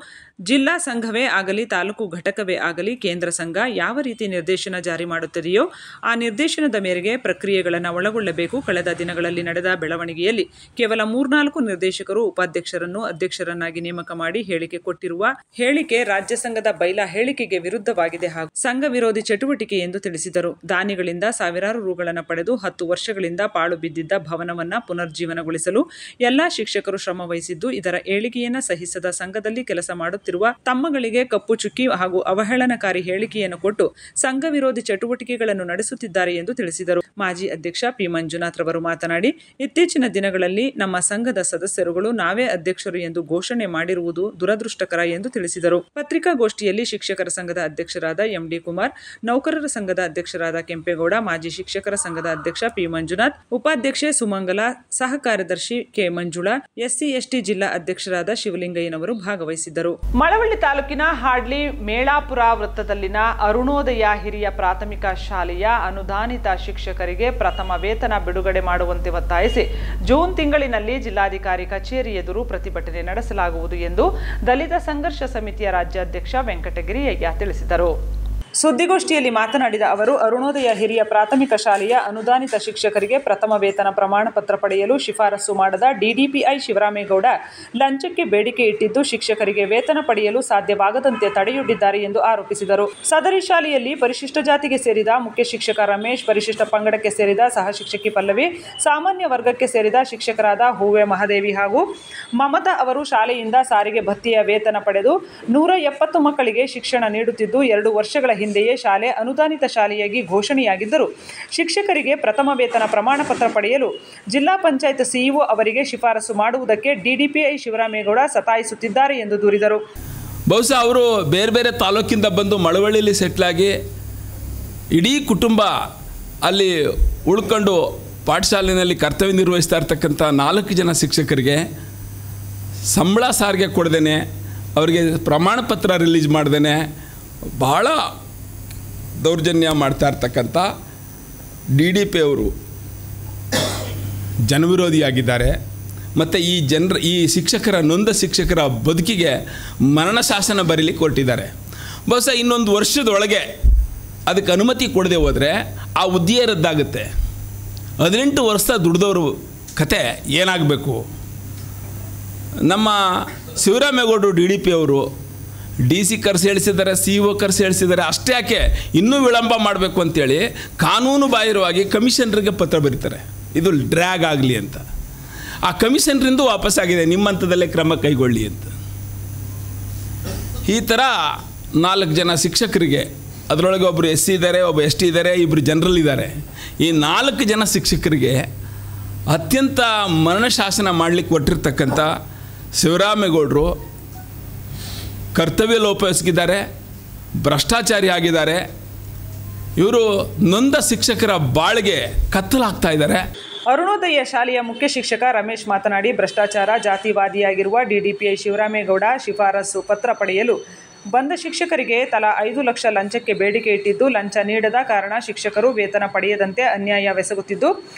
ಜಿಲ್ಲಾ ಸಂಘವೇ ಆಗಲಿ ತಾಲೂಕು ಘಟಕವೇ ಆಗಲಿ ಕೇಂದ್ರ ಸಂಘ ಯಾವ ರೀತಿ ನಿರ್ದೇಶನ ಜಾರಿ ಮಾಡುತ್ತದೆಯೋ ಆ ನಿರ್ದೇಶನದ ಮೇರೆಗೆ ಪ್ರಕ್ರಿಯೆಗಳನ್ನು ಒಳಗೊಳ್ಳಬೇಕು. ಕಳೆದ ದಿನಗಳಲ್ಲಿ ನಡೆದ ಬೆಳವಣಿಗೆಯಲ್ಲಿ ಕೇವಲ 3-4 ನಿರ್ದೇಶಕರು ಉಪಾಧ್ಯಕ್ಷರನ್ನು ಅಧ್ಯಕ್ಷರನ್ನಾಗಿ ನೇಮಕ ಮಾಡಿ ಕೊಟ್ಟಿರುವ ಹೇಳಿಕೆ ರಾಜ್ಯ ಸಂಘದ ಬೈಲಾ ಹೇಳಿಕೆಗೆ ವಿರುದ್ಧವಾಗಿದೆ ಹಾಗೂ ಸಂಘ ವಿರೋಧಿ ಚಟುವಟಿಕೆ ಎಂದು ತಿಳಿಸಿದರು. ದಾನಿಗಳಿಂದ ಸಾವಿರಾರು ರೂಗಳನ್ನು ಪಡೆದು 10 ವರ್ಷಗಳಿಂದ ಪಾಳು ಬಿದ್ದಿದ್ದ ಭವನವನ್ನ ಪುನರ್ಜೀವನಗೊಳಿಸಲು ಎಲ್ಲಾ ಶಿಕ್ಷಕರು ಶ್ರಮ ವಹಿಸಿದ್ದು, ಇದರ ಏಳಿಗೆಯನ್ನು ಸಹಿಸದ ಸಂಘದಲ್ಲಿ ಕೆಲಸ ಮಾಡುತ್ತಿರುವ ತಮ್ಮಗಳಿಗೆ ಕಪ್ಪು ಚುಕ್ಕಿ ಹಾಗೂ ಅವಹೇಳನಕಾರಿ ಹೇಳಿಕೆಯನ್ನು ಕೊಟ್ಟು ಸಂಘ ವಿರೋಧಿ ಚಟುವಟಿಕೆಗಳನ್ನು ನಡೆಸುತ್ತಿದ್ದಾರೆ ಎಂದು ತಿಳಿಸಿದರು. ಮಾಜಿ ಅಧ್ಯಕ್ಷ ಪಿ. ಮಂಜುನಾಥ್ ರವರು ಮಾತನಾಡಿ, ಇತ್ತೀಚಿನ ದಿನಗಳಲ್ಲಿ ನಮ್ಮ ಸಂಘದ ಸದಸ್ಯರುಗಳು ನಾವೇ ಅಧ್ಯಕ್ಷರು ಎಂದು ಘೋಷಣೆ ಮಾಡಿರುವುದು ದುರದೃಷ್ಟಕರ ಎಂದು ತಿಳಿಸಿದರು. ಪತ್ರಿಕಾಗೋಷ್ಠಿಯಲ್ಲಿ ಶಿಕ್ಷಕರ ಸಂಘದ ಅಧ್ಯಕ್ಷರಾದ ಎಂ.ಡಿ. ಕುಮಾರ್, ನೌಕರರ ಸಂಘದ ಅಧ್ಯಕ್ಷರಾದ ಕೆಂಪೇಗೌಡ, ಮಾಜಿ ಶಿಕ್ಷಕರ ಸಂಘದ ಅಧ್ಯಕ್ಷ ಪಿ. ಮಂಜುನಾಥ್, ಉಪಾಧ್ಯಕ್ಷೆ ಸುಮಂಗಲ, ಸಹ ಕಾರ್ಯದರ್ಶಿ ಕೆ. ಮಂಜುಳಾ, ಎಸ್ಸಿ/ಎಸ್ಟಿ ಜಿಲ್ಲಾ ಅಧ್ಯಕ್ಷರಾದ ಶಿವಲಿಂಗಯ್ಯನವರು ಭಾಗವಹಿಸಿದ್ದರು. ಮಳವಳ್ಳಿ ತಾಲೂಕಿನ ಹಾಡ್ಲಿ ಮೇಳಾಪುರ ವೃತ್ತದಲ್ಲಿನ ಅರುಣೋದಯ ಹಿರಿಯ ಪ್ರಾಥಮಿಕ ಶಾಲೆಯ ಅನುದಾನಿತ ಶಿಕ್ಷಕರಿಗೆ ಪ್ರಥಮ ವೇತನ ಬಿಡುಗಡೆ ಮಾಡುವಂತೆ ಒತ್ತಾಯಿಸಿ ಜೂನ್ ತಿಂಗಳಿನಲ್ಲಿ ಜಿಲ್ಲಾಧಿಕಾರಿ ಕಚೇರಿ ಎದುರು ಪ್ರತಿಭಟನೆ ನಡೆಸಲಾಗುವುದು ಎಂದು ದಲಿತ ಸಂಘರ್ಷ ಸಮಿತಿಯ ರಾಜ್ಯಾಧ್ಯಕ್ಷ ವೆಂಕಟಗಿರಿಯಯ್ಯ ತಿಳಿಸಿದರು. ಸುದ್ದಿಗೋಷ್ಠಿಯಲ್ಲಿ ಮಾತನಾಡಿದ ಅವರು ಅರುಣೋದಯ ಹಿರಿಯ ಪ್ರಾಥಮಿಕ ಶಾಲೆಯ ಅನುದಾನಿತ ಶಿಕ್ಷಕರಿಗೆ ಪ್ರಥಮ ವೇತನ ಪ್ರಮಾಣ ಪತ್ರ ಪಡೆಯಲು ಶಿಫಾರಸು ಮಾಡದ ಡಿಡಿಪಿಐ ಶಿವರಾಮೇಗೌಡ ಲಂಚಕ್ಕೆ ಬೇಡಿಕೆ ಇಟ್ಟಿದ್ದು ಶಿಕ್ಷಕರಿಗೆ ವೇತನ ಪಡೆಯಲು ಸಾಧ್ಯವಾಗದಂತೆ ತಡೆಯೊಡ್ಡಿದ್ದಾರೆ ಎಂದು ಆರೋಪಿಸಿದರು. ಸದರಿ ಶಾಲೆಯಲ್ಲಿ ಪರಿಶಿಷ್ಟ ಜಾತಿಗೆ ಸೇರಿದ ಮುಖ್ಯ ಶಿಕ್ಷಕ ರಮೇಶ್, ಪರಿಶಿಷ್ಟ ಪಂಗಡಕ್ಕೆ ಸೇರಿದ ಸಹ ಶಿಕ್ಷಕಿ ಪಲ್ಲವಿ, ಸಾಮಾನ್ಯ ವರ್ಗಕ್ಕೆ ಸೇರಿದ ಶಿಕ್ಷಕರಾದ ಹೂವೆ ಮಹಾದೇವಿ ಹಾಗೂ ಮಮತಾ ಅವರು ಶಾಲೆಯಿಂದ ಸಾರಿಗೆ ಭತ್ಯೆಯ ವೇತನ ಪಡೆದು 170 ಮಕ್ಕಳಿಗೆ ಶಿಕ್ಷಣ ನೀಡುತ್ತಿದ್ದು 2 ವರ್ಷಗಳ ಹಿಂದೆಯೇ ಶಾಲೆ ಅನುದಾನಿತ ಶಾಲೆಯಾಗಿ ಘೋಷಣೆಯಾಗಿದ್ದರೂ ಶಿಕ್ಷಕರಿಗೆ ಪ್ರಥಮ ವೇತನ ಪ್ರಮಾಣ ಪತ್ರ ಪಡೆಯಲು ಜಿಲ್ಲಾ ಪಂಚಾಯತ್ ಸಿಇಒ ಅವರಿಗೆ ಶಿಫಾರಸು ಮಾಡುವುದಕ್ಕೆ ಡಿಡಿಪಿಐ ಶಿವರಾಮೇಗೌಡ ಸತಾಯಿಸುತ್ತಿದ್ದಾರೆ ಎಂದು ದೂರಿದರು. ಬಹುಶಃ ಅವರು ಬೇರೆ ಬೇರೆ ತಾಲೂಕಿಂದ ಬಂದು ಮಳವಳ್ಳಿಯಲ್ಲಿ ಸೆಟ್ಲಾಗಿ ಇಡೀ ಕುಟುಂಬ ಅಲ್ಲಿ ಉಳ್ಕೊಂಡು ಪಾಠಶಾಲೆಯಲ್ಲಿ ಕರ್ತವ್ಯ ನಿರ್ವಹಿಸ್ತಾ ಇರ್ತಕ್ಕಂಥ 4 ಜನ ಶಿಕ್ಷಕರಿಗೆ ಸಂಬಳ ಸಾರಿಗೆ ಕೊಡ್ದೇನೆ, ಅವರಿಗೆ ಪ್ರಮಾಣ ಪತ್ರ ರಿಲೀಸ್ ಮಾಡ್ದೇನೆ ಭಾಳ ದೌರ್ಜನ್ಯ ಮಾಡ್ತಾ ಇರ್ತಕ್ಕಂಥ DDP ಅವರು ಜನವಿರೋಧಿಯಾಗಿದ್ದಾರೆ. ಮತ್ತು ಈ ಶಿಕ್ಷಕರ ನೊಂದ ಶಿಕ್ಷಕರ ಬದುಕಿಗೆ ಮರಣ ಶಾಸನ ಬರೀಲಿಕ್ಕೆ ಹೊರಟಿದ್ದಾರೆ. ಬಹುಶಃ ಇನ್ನೊಂದು ವರ್ಷದೊಳಗೆ ಅದಕ್ಕೆ ಅನುಮತಿ ಕೊಡದೆ ಹೋದರೆ ಆ ಹುದ್ದೆಯೇ ರದ್ದಾಗುತ್ತೆ. 18 ವರ್ಷ ದುಡಿದವರು ಕತೆ ಏನಾಗಬೇಕು? ನಮ್ಮ ಶಿವರಾಮೇಗೌಡರು DDP ಅವರು DC ಕರೆಸಿ ಹೇಳಿಸಿದ್ದಾರೆ, CEO ಕರೆಸಿ ಹೇಳಿಸಿದ್ದಾರೆ. ಅಷ್ಟೇ ಯಾಕೆ ಇನ್ನೂ ವಿಳಂಬ ಮಾಡಬೇಕು ಅಂತೇಳಿ ಕಾನೂನು ಬಾಹಿರವಾಗಿ ಕಮಿಷನರಿಗೆ ಪತ್ರ ಬರೀತಾರೆ, ಇದು ಡ್ರ್ಯಾಗ್ ಆಗಲಿ ಅಂತ. ಆ ಕಮಿಷನರಿಂದ ವಾಪಸ್ಸಾಗಿದೆ, ನಿಮ್ಮ ಹಂತದಲ್ಲೇ ಕ್ರಮ ಕೈಗೊಳ್ಳಿ ಅಂತ. ಈ ಥರ 4 ಜನ ಶಿಕ್ಷಕರಿಗೆ, ಅದರೊಳಗೆ ಒಬ್ಬರು SC ಇದ್ದಾರೆ, ಒಬ್ಬ ST ಇದ್ದಾರೆ, ಇಬ್ಬರು ಜನರಲ್ ಇದ್ದಾರೆ. ಈ 4 ಜನ ಶಿಕ್ಷಕರಿಗೆ ಅತ್ಯಂತ ಮರಣ ಶಾಸನ ಮಾಡಲಿಕ್ಕೆ ಕೊಟ್ಟಿರ್ತಕ್ಕಂಥ ಶಿವರಾಮೇಗೌಡರು ಕರ್ತವ್ಯ ಲೋಪ ಎಸಗಿದ್ದಾರೆ, ಭ್ರಷ್ಟಾಚಾರಿ ಆಗಿದ್ದಾರೆ. ಇವರು ನೊಂದ ಶಿಕ್ಷಕರ ಬಾಳಿಗೆ ಕತ್ತಲಾಗ್ತಾ ಇದ್ದಾರೆ. ಅರುಣೋದಯ ಶಾಲೆಯ ಮುಖ್ಯ ಶಿಕ್ಷಕ ರಮೇಶ್ ಮಾತನಾಡಿ, ಭ್ರಷ್ಟಾಚಾರ ಜಾತಿವಾದಿಯಾಗಿರುವ ಡಿಡಿಪಿಐ ಶಿವರಾಮೇಗೌಡ ಶಿಫಾರಸು ಪತ್ರ ಪಡೆಯಲು ಬಂದ ಶಿಕ್ಷಕರಿಗೆ ತಲಾ 5 ಲಕ್ಷ ಲಂಚಕ್ಕೆ ಬೇಡಿಕೆ ಇಟ್ಟಿದ್ದು, ಲಂಚ ನೀಡದ ಕಾರಣ ಶಿಕ್ಷಕರು ವೇತನ ಪಡೆಯದಂತೆ ಅನ್ಯಾಯವೆಸಗುತ್ತಿದ್ದು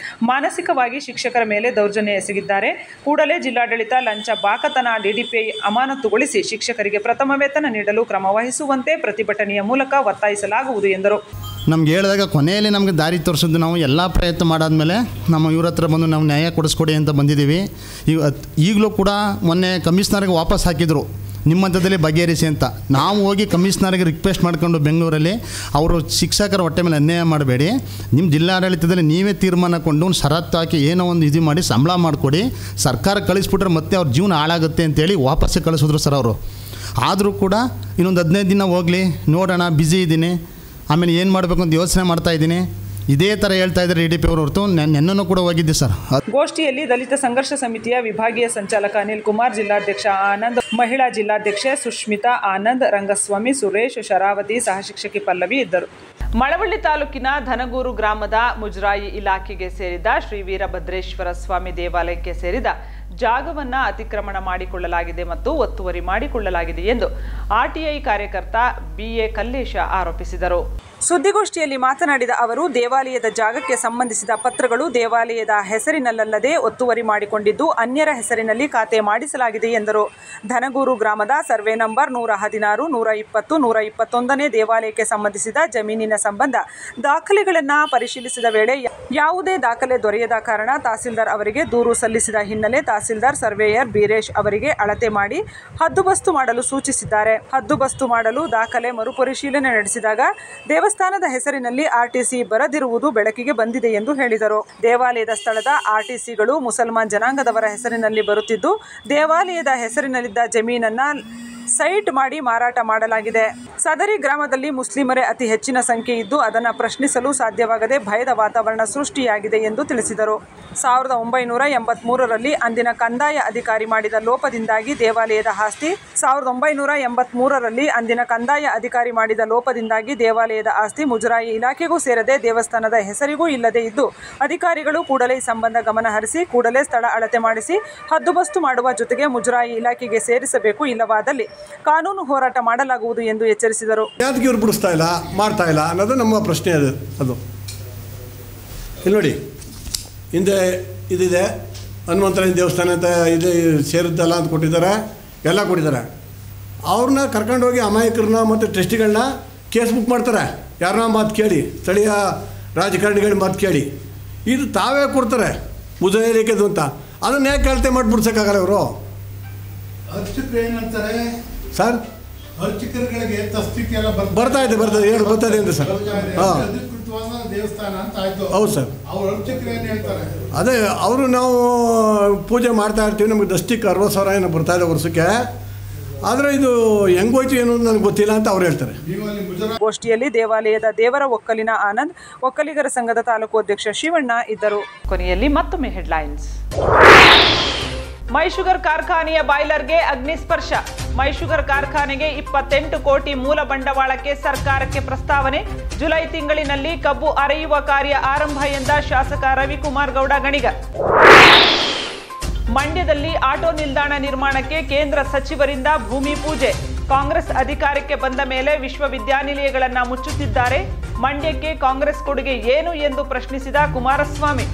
ಮಾನಸಿಕವಾಗಿ ಶಿಕ್ಷಕರ ಮೇಲೆ ದೌರ್ಜನ್ಯ ಎಸಗಿದ್ದಾರೆ. ಕೂಡಲೇ ಜಿಲ್ಲಾಡಳಿತ ಲಂಚ ಬಾಕತನ DDPI ಅಮಾನತುಗೊಳಿಸಿ ಶಿಕ್ಷಕರಿಗೆ ಪ್ರಥಮ ವೇತನ ನೀಡಲು ಕ್ರಮ ವಹಿಸುವಂತೆ ಪ್ರತಿಭಟನೆಯ ಮೂಲಕ ಒತ್ತಾಯಿಸಲಾಗುವುದು ಎಂದರು. ನಮ್ಗೆ ಹೇಳಿದಾಗ ಕೊನೆಯಲ್ಲಿ ನಮಗೆ ದಾರಿ ತೋರಿಸಿದ್ದು, ನಾವು ಎಲ್ಲ ಪ್ರಯತ್ನ ಮಾಡಾದ್ಮೇಲೆ ನಮ್ಮ ಇವ್ರ ಹತ್ರ ಬಂದು ನಾವು ನ್ಯಾಯ ಕೊಡಿಸ್ಕೊಡಿ ಅಂತ ಬಂದಿದ್ದೀವಿ. ಈಗಲೂ ಕೂಡ ಮೊನ್ನೆ ಕಮಿಷನರ್ಗೆ ವಾಪಸ್ ಹಾಕಿದರು, ನಿಮ್ಮ ಹಂತದಲ್ಲಿ ಬಗೆಹರಿಸಿ ಅಂತ. ನಾವು ಹೋಗಿ ಕಮಿಷನರ್ಗೆ ರಿಕ್ವೆಸ್ಟ್ ಮಾಡ್ಕೊಂಡು ಬೆಂಗಳೂರಲ್ಲಿ, ಅವರು ಶಿಕ್ಷಕರ ಹೊಟ್ಟೆ ಮೇಲೆ ಅನ್ಯಾಯ ಮಾಡಬೇಡಿ, ನಿಮ್ಮ ಜಿಲ್ಲಾಡಳಿತದಲ್ಲಿ ನೀವೇ ತೀರ್ಮಾನಕೊಂಡು ಒಂದು ಷರತ್ತು ಹಾಕಿ ಏನೋ ಒಂದು ಇದು ಮಾಡಿ ಸಂಬಳ ಮಾಡಿಕೊಡಿ, ಸರ್ಕಾರ ಕಳಿಸ್ಬಿಟ್ರೆ ಮತ್ತೆ ಅವ್ರ ಜೀವನ ಹಾಳಾಗುತ್ತೆ ಅಂತೇಳಿ ವಾಪಸ್ಸೇ ಕಳಿಸಿದ್ರು ಸರ್ ಅವರು. ಆದರೂ ಕೂಡ ಇನ್ನೊಂದು 15 ದಿನ ಹೋಗಲಿ ನೋಡೋಣ, ಬ್ಯುಸಿ ಇದ್ದೀನಿ, ಆಮೇಲೆ ಏನು ಮಾಡಬೇಕು ಅಂತ ಯೋಚನೆ ಮಾಡ್ತಾಯಿದ್ದೀನಿ, ಇದೇ ಥರ ಹೇಳ್ತಾ ಇದ್ದಾರೆ DDP ಅವರು ಹೊರತು. ನೆನ್ನೂ ಕೂಡ ಹೋಗಿದ್ದೆ ಸರ್. ಗೋಷ್ಠಿಯಲ್ಲಿ ದಲಿತ ಸಂಘರ್ಷ ಸಮಿತಿಯ ವಿಭಾಗೀಯ ಸಂಚಾಲಕ ಅನಿಲ್ ಕುಮಾರ್, ಜಿಲ್ಲಾಧ್ಯಕ್ಷ ಆನಂದ್, ಮಹಿಳಾ ಜಿಲ್ಲಾಧ್ಯಕ್ಷೆ ಸುಷ್ಮಿತಾ, ಆನಂದ್, ರಂಗಸ್ವಾಮಿ, ಸುರೇಶ್, ಶರಾವತಿ, ಸಹ ಶಿಕ್ಷಕಿ ಪಲ್ಲವಿ ಇದ್ದರು. ಮಳವಳ್ಳಿ ತಾಲೂಕಿನ ಧನಗೂರು ಗ್ರಾಮದ ಮುಜರಾಯಿ ಇಲಾಖೆಗೆ ಸೇರಿದ ಶ್ರೀ ವೀರಭದ್ರೇಶ್ವರ ಸ್ವಾಮಿ ದೇವಾಲಯಕ್ಕೆ ಸೇರಿದ ಜಾಗವನ್ನು ಅತಿಕ್ರಮಣ ಮಾಡಿಕೊಳ್ಳಲಾಗಿದೆ ಮತ್ತು ಒತ್ತುವರಿ ಮಾಡಿಕೊಳ್ಳಲಾಗಿದೆ ಎಂದು RTI ಕಾರ್ಯಕರ್ತ BA ಕಲ್ಲೇಶ ಆರೋಪಿಸಿದರು. ಸುದ್ದಿಗೋಷ್ಠಿಯಲ್ಲಿ ಮಾತನಾಡಿದ ಅವರು, ದೇವಾಲಯದ ಜಾಗಕ್ಕೆ ಸಂಬಂಧಿಸಿದ ಪತ್ರಗಳು ದೇವಾಲಯದ ಹೆಸರಿನಲ್ಲದೆ ಒತ್ತುವರಿ ಮಾಡಿಕೊಂಡಿದ್ದು ಅನ್ಯರ ಹೆಸರಿನಲ್ಲಿ ಖಾತೆ ಮಾಡಿಸಲಾಗಿದೆ ಎಂದರು. ಧನಗೂರು ಗ್ರಾಮದ ಸರ್ವೆ ನಂಬರ್ 116, 120, 121ನೇ ದೇವಾಲಯಕ್ಕೆ ಸಂಬಂಧಿಸಿದ ಜಮೀನಿನ ಸಂಬಂಧ ದಾಖಲೆಗಳನ್ನು ಪರಿಶೀಲಿಸಿದ ವೇಳೆ ಯಾವುದೇ ದಾಖಲೆ ದೊರೆಯದ ಕಾರಣ ತಹಸೀಲ್ದಾರ್ ಅವರಿಗೆ ದೂರು ಸಲ್ಲಿಸಿದ ಹಿನ್ನೆಲೆ ತಹಸೀಲ್ದಾರ್ ಸರ್ವೇಯರ್ ಬೀರೇಶ್ ಅವರಿಗೆ ಅಳತೆ ಮಾಡಿ ಹದ್ದುಬಸ್ತು ಮಾಡಲು ಸೂಚಿಸಿದ್ದಾರೆ. ಹದ್ದುಬಸ್ತು ಮಾಡಲು ದಾಖಲೆ ಮರುಪರಿಶೀಲನೆ ನಡೆಸಿದಾಗ ದೇವಸ್ಥಾನದ ಹೆಸರಿನಲ್ಲಿ RTC ಬರದಿರುವುದು ಬೆಳಕಿಗೆ ಬಂದಿದೆ ಎಂದು ಹೇಳಿದರು. ದೇವಾಲಯದ ಸ್ಥಳದ RTCಗಳು ಮುಸಲ್ಮಾನ್ ಜನಾಂಗದವರ ಹೆಸರಿನಲ್ಲಿ ಬರುತ್ತಿದ್ದು ದೇವಾಲಯದ ಹೆಸರಿನಲ್ಲಿದ್ದ ಜಮೀನನ್ನ ಸೈಟ್ ಮಾಡಿ ಮಾರಾಟ ಮಾಡಲಾಗಿದೆ. ಸದರಿ ಗ್ರಾಮದಲ್ಲಿ ಮುಸ್ಲಿಮರೇ ಅತಿ ಹೆಚ್ಚಿನ ಸಂಖ್ಯೆ ಇದ್ದು ಅದನ್ನು ಪ್ರಶ್ನಿಸಲು ಸಾಧ್ಯವಾಗದೆ ಭಯದ ವಾತಾವರಣ ಸೃಷ್ಟಿಯಾಗಿದೆ ಎಂದು ತಿಳಿಸಿದರು. 1983ರಲ್ಲಿ ಅಂದಿನ ಕಂದಾಯ ಅಧಿಕಾರಿ ಮಾಡಿದ ಲೋಪದಿಂದಾಗಿ ದೇವಾಲಯದ ಆಸ್ತಿ 1983ರಲ್ಲಿ ಅಂದಿನ ಕಂದಾಯ ಅಧಿಕಾರಿ ಮಾಡಿದ ಲೋಪದಿಂದಾಗಿ ದೇವಾಲಯದ ಆಸ್ತಿ ಮುಜರಾಯಿ ಇಲಾಖೆಗೂ ಸೇರದೆ ದೇವಸ್ಥಾನದ ಹೆಸರಿಗೂ ಇಲ್ಲದೆ ಇದ್ದು ಅಧಿಕಾರಿಗಳು ಕೂಡಲೇ ಈ ಸಂಬಂಧ ಗಮನ ಹರಿಸಿ ಕೂಡಲೇ ಸ್ಥಳ ಅಳತೆ ಮಾಡಿಸಿ ಹದ್ದುಬಸ್ತು ಮಾಡುವ ಜೊತೆಗೆ ಮುಜರಾಯಿ ಇಲಾಖೆಗೆ ಸೇರಿಸಬೇಕು, ಇಲ್ಲವಾದಲ್ಲಿ ಕಾನೂನು ಹೋರಾಟ ಮಾಡಲಾಗುವುದು ಎಂದು ಎಚ್ಚರಿಸಿದರು. ಯಾದಕ್ಕೆ ಇವರು ಬಿಡಿಸ್ತಾ ಇಲ್ಲ, ಮಾಡ್ತಾ ಇಲ್ಲ ಅನ್ನೋದು ನಮ್ಮ ಪ್ರಶ್ನೆ. ಅದು ಇಲ್ಲಿ ನೋಡಿ, ಹಿಂದೆ ಇದಿದೆ ಹನುಮಂತರಾಯನ ದೇವಸ್ಥಾನ ಅಂತ ಇದು ಸೇರುತ್ತಲ್ಲ ಅಂತ ಕೊಟ್ಟಿದ್ದಾರೆ, ಎಲ್ಲ ಕೊಟ್ಟಿದ್ದಾರೆ. ಅವ್ರನ್ನ ಕರ್ಕೊಂಡೋಗಿ ಅಮಾಯಕರನ್ನ ಮತ್ತು ಟ್ರಸ್ಟಿಗಳನ್ನ ಕೇಸ್ ಬುಕ್ ಮಾಡ್ತಾರೆ, ಯಾರನ್ನ ಮಾತು ಕೇಳಿ, ಸ್ಥಳೀಯ ರಾಜಕಾರಣಿಗಳ ಮಾತು ಕೇಳಿ. ಇದು ತಾವೇ ಕೊಡ್ತಾರೆ ಮುಜಾಯಿಲಿಕ್ಕೆದು ಅಂತ. ಅದನ್ನ ಯಾಕೆ ಅಳತೆ ಮಾಡಿ ಬಿಡ್ಸೋಕ್ಕಾಗಲ್ಲ ಇವರು? ಅರ್ಚಕರು ಏನಂತಾರೆ ಸರ್, ಅರ್ಚಕರುಗಳಿಗೆ ತಸ್ತಿಕೆಲ್ಲ ಬರ್ತದೆ ಅಂತ ಸರ್. ಹಾಂ, ದೇವಸ್ಥಾನ ಅಂತ ಆಯ್ತು. ಹೌದು ಸರ್. ಅವ್ರ ಅರ್ಚಕರು ಏನು ಹೇಳ್ತಾರೆ? ಅದೇ ಅವರು ನಾವು ಪೂಜೆ ಮಾಡ್ತಾ ಇರ್ತೀವಿ, ನಮಗೆ ದಸ್ತಿಗೆ 60,000 ಏನೋ ಬರ್ತಾಯಿದೆ ವರ್ಷಕ್ಕೆ. ಆದರೆ ಇದು ಹೆಂಗೋಯ್ತು ಏನು ನನಗೆ ಗೊತ್ತಿಲ್ಲ ಅಂತ ಅವ್ರು ಹೇಳ್ತಾರೆ. ಗೋಷ್ಠಿಯಲ್ಲಿ ದೇವಾಲಯದ ದೇವರ ಒಕ್ಕಲಿನ ಆನಂದ್, ಒಕ್ಕಲಿಗರ ಸಂಘದ ತಾಲೂಕು ಅಧ್ಯಕ್ಷ ಶಿವಣ್ಣ ಇದ್ದರು. ಕೊನೆಯಲ್ಲಿ ಮತ್ತೊಮ್ಮೆ ಹೆಡ್ಲೈನ್ಸ್. ಮೈಶುಗರ್ ಕಾರ್ಖಾನೆಯ ಬಾಯ್ಲರ್ಗೆ ಅಗ್ನಿಸ್ಪರ್ಶ. ಮೈಶುಗರ್ ಕಾರ್ಖಾನೆಗೆ 28 ಕೋಟಿ ಮೂಲ ಬಂಡವಾಳಕ್ಕೆ ಸರ್ಕಾರಕ್ಕೆ ಪ್ರಸ್ತಾವನೆ. ಜುಲೈ ತಿಂಗಳಿನಲ್ಲಿ ಕಬ್ಬು ಅರೆಯುವ ಕಾರ್ಯ ಆರಂಭ ಎಂದ ಶಾಸಕ ರವಿಕುಮಾರ್ ಗೌಡ ಗಣಿಗ. ಮಂಡ್ಯದಲ್ಲಿ ಆಟೋ ನಿಲ್ದಾಣ ನಿರ್ಮಾಣಕ್ಕೆ ಕೇಂದ್ರ ಸಚಿವರಿಂದ ಭೂಮಿ ಪೂಜೆ. ಕಾಂಗ್ರೆಸ್ ಅಧಿಕಾರಕ್ಕೆ ಬಂದ ಮೇಲೆ ವಿಶ್ವವಿದ್ಯಾನಿಲಯಗಳನ್ನು ಮುಚ್ಚುತ್ತಿದ್ದಾರೆ. ಮಂಡ್ಯಕ್ಕೆ ಕಾಂಗ್ರೆಸ್ ಕೊಡುಗೆ ಏನು ಎಂದು ಪ್ರಶ್ನಿಸಿದ ಕುಮಾರಸ್ವಾಮಿ.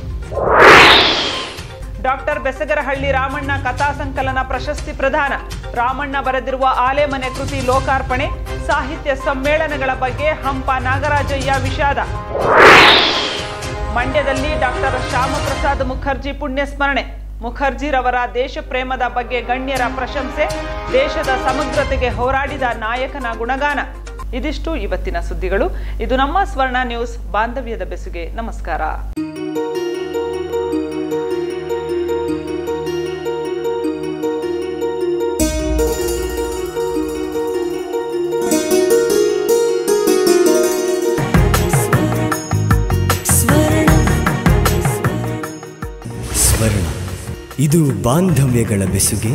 ಡಾಕ್ಟರ್ ಬೆಸಗರಹಳ್ಳಿ ರಾಮಣ್ಣ ಕಥಾ ಸಂಕಲನ ಪ್ರಶಸ್ತಿ ಪ್ರದಾನ. ರಾಮಣ್ಣ ಬರೆದಿರುವ ಆಲೆಮನೆ ಕೃತಿ ಲೋಕಾರ್ಪಣೆ. ಸಾಹಿತ್ಯ ಸಮ್ಮೇಳನಗಳ ಬಗ್ಗೆ ಹಂಪ ನಾಗರಾಜಯ್ಯ ವಿಷಾದ. ಮಂಡ್ಯದಲ್ಲಿ ಡಾಕ್ಟರ್ ಶ್ಯಾಮಪ್ರಸಾದ್ ಮುಖರ್ಜಿ ಪುಣ್ಯಸ್ಮರಣೆ. ಮುಖರ್ಜಿರವರ ದೇಶ ಪ್ರೇಮದ ಬಗ್ಗೆ ಗಣ್ಯರ ಪ್ರಶಂಸೆ. ದೇಶದ ಸಮಗ್ರತೆಗೆ ಹೋರಾಡಿದ ನಾಯಕನ ಗುಣಗಾನ. ಇದಿಷ್ಟು ಇವತ್ತಿನ ಸುದ್ದಿಗಳು. ಇದು ನಮ್ಮ ಸ್ವರ್ಣ ನ್ಯೂಸ್. ಬಾಂಧವ್ಯದ ಬೆಸುಗೆ ನಮಸ್ಕಾರ. ಇದು ಬಾಂಧವ್ಯಗಳ ಬೆಸುಗೆ.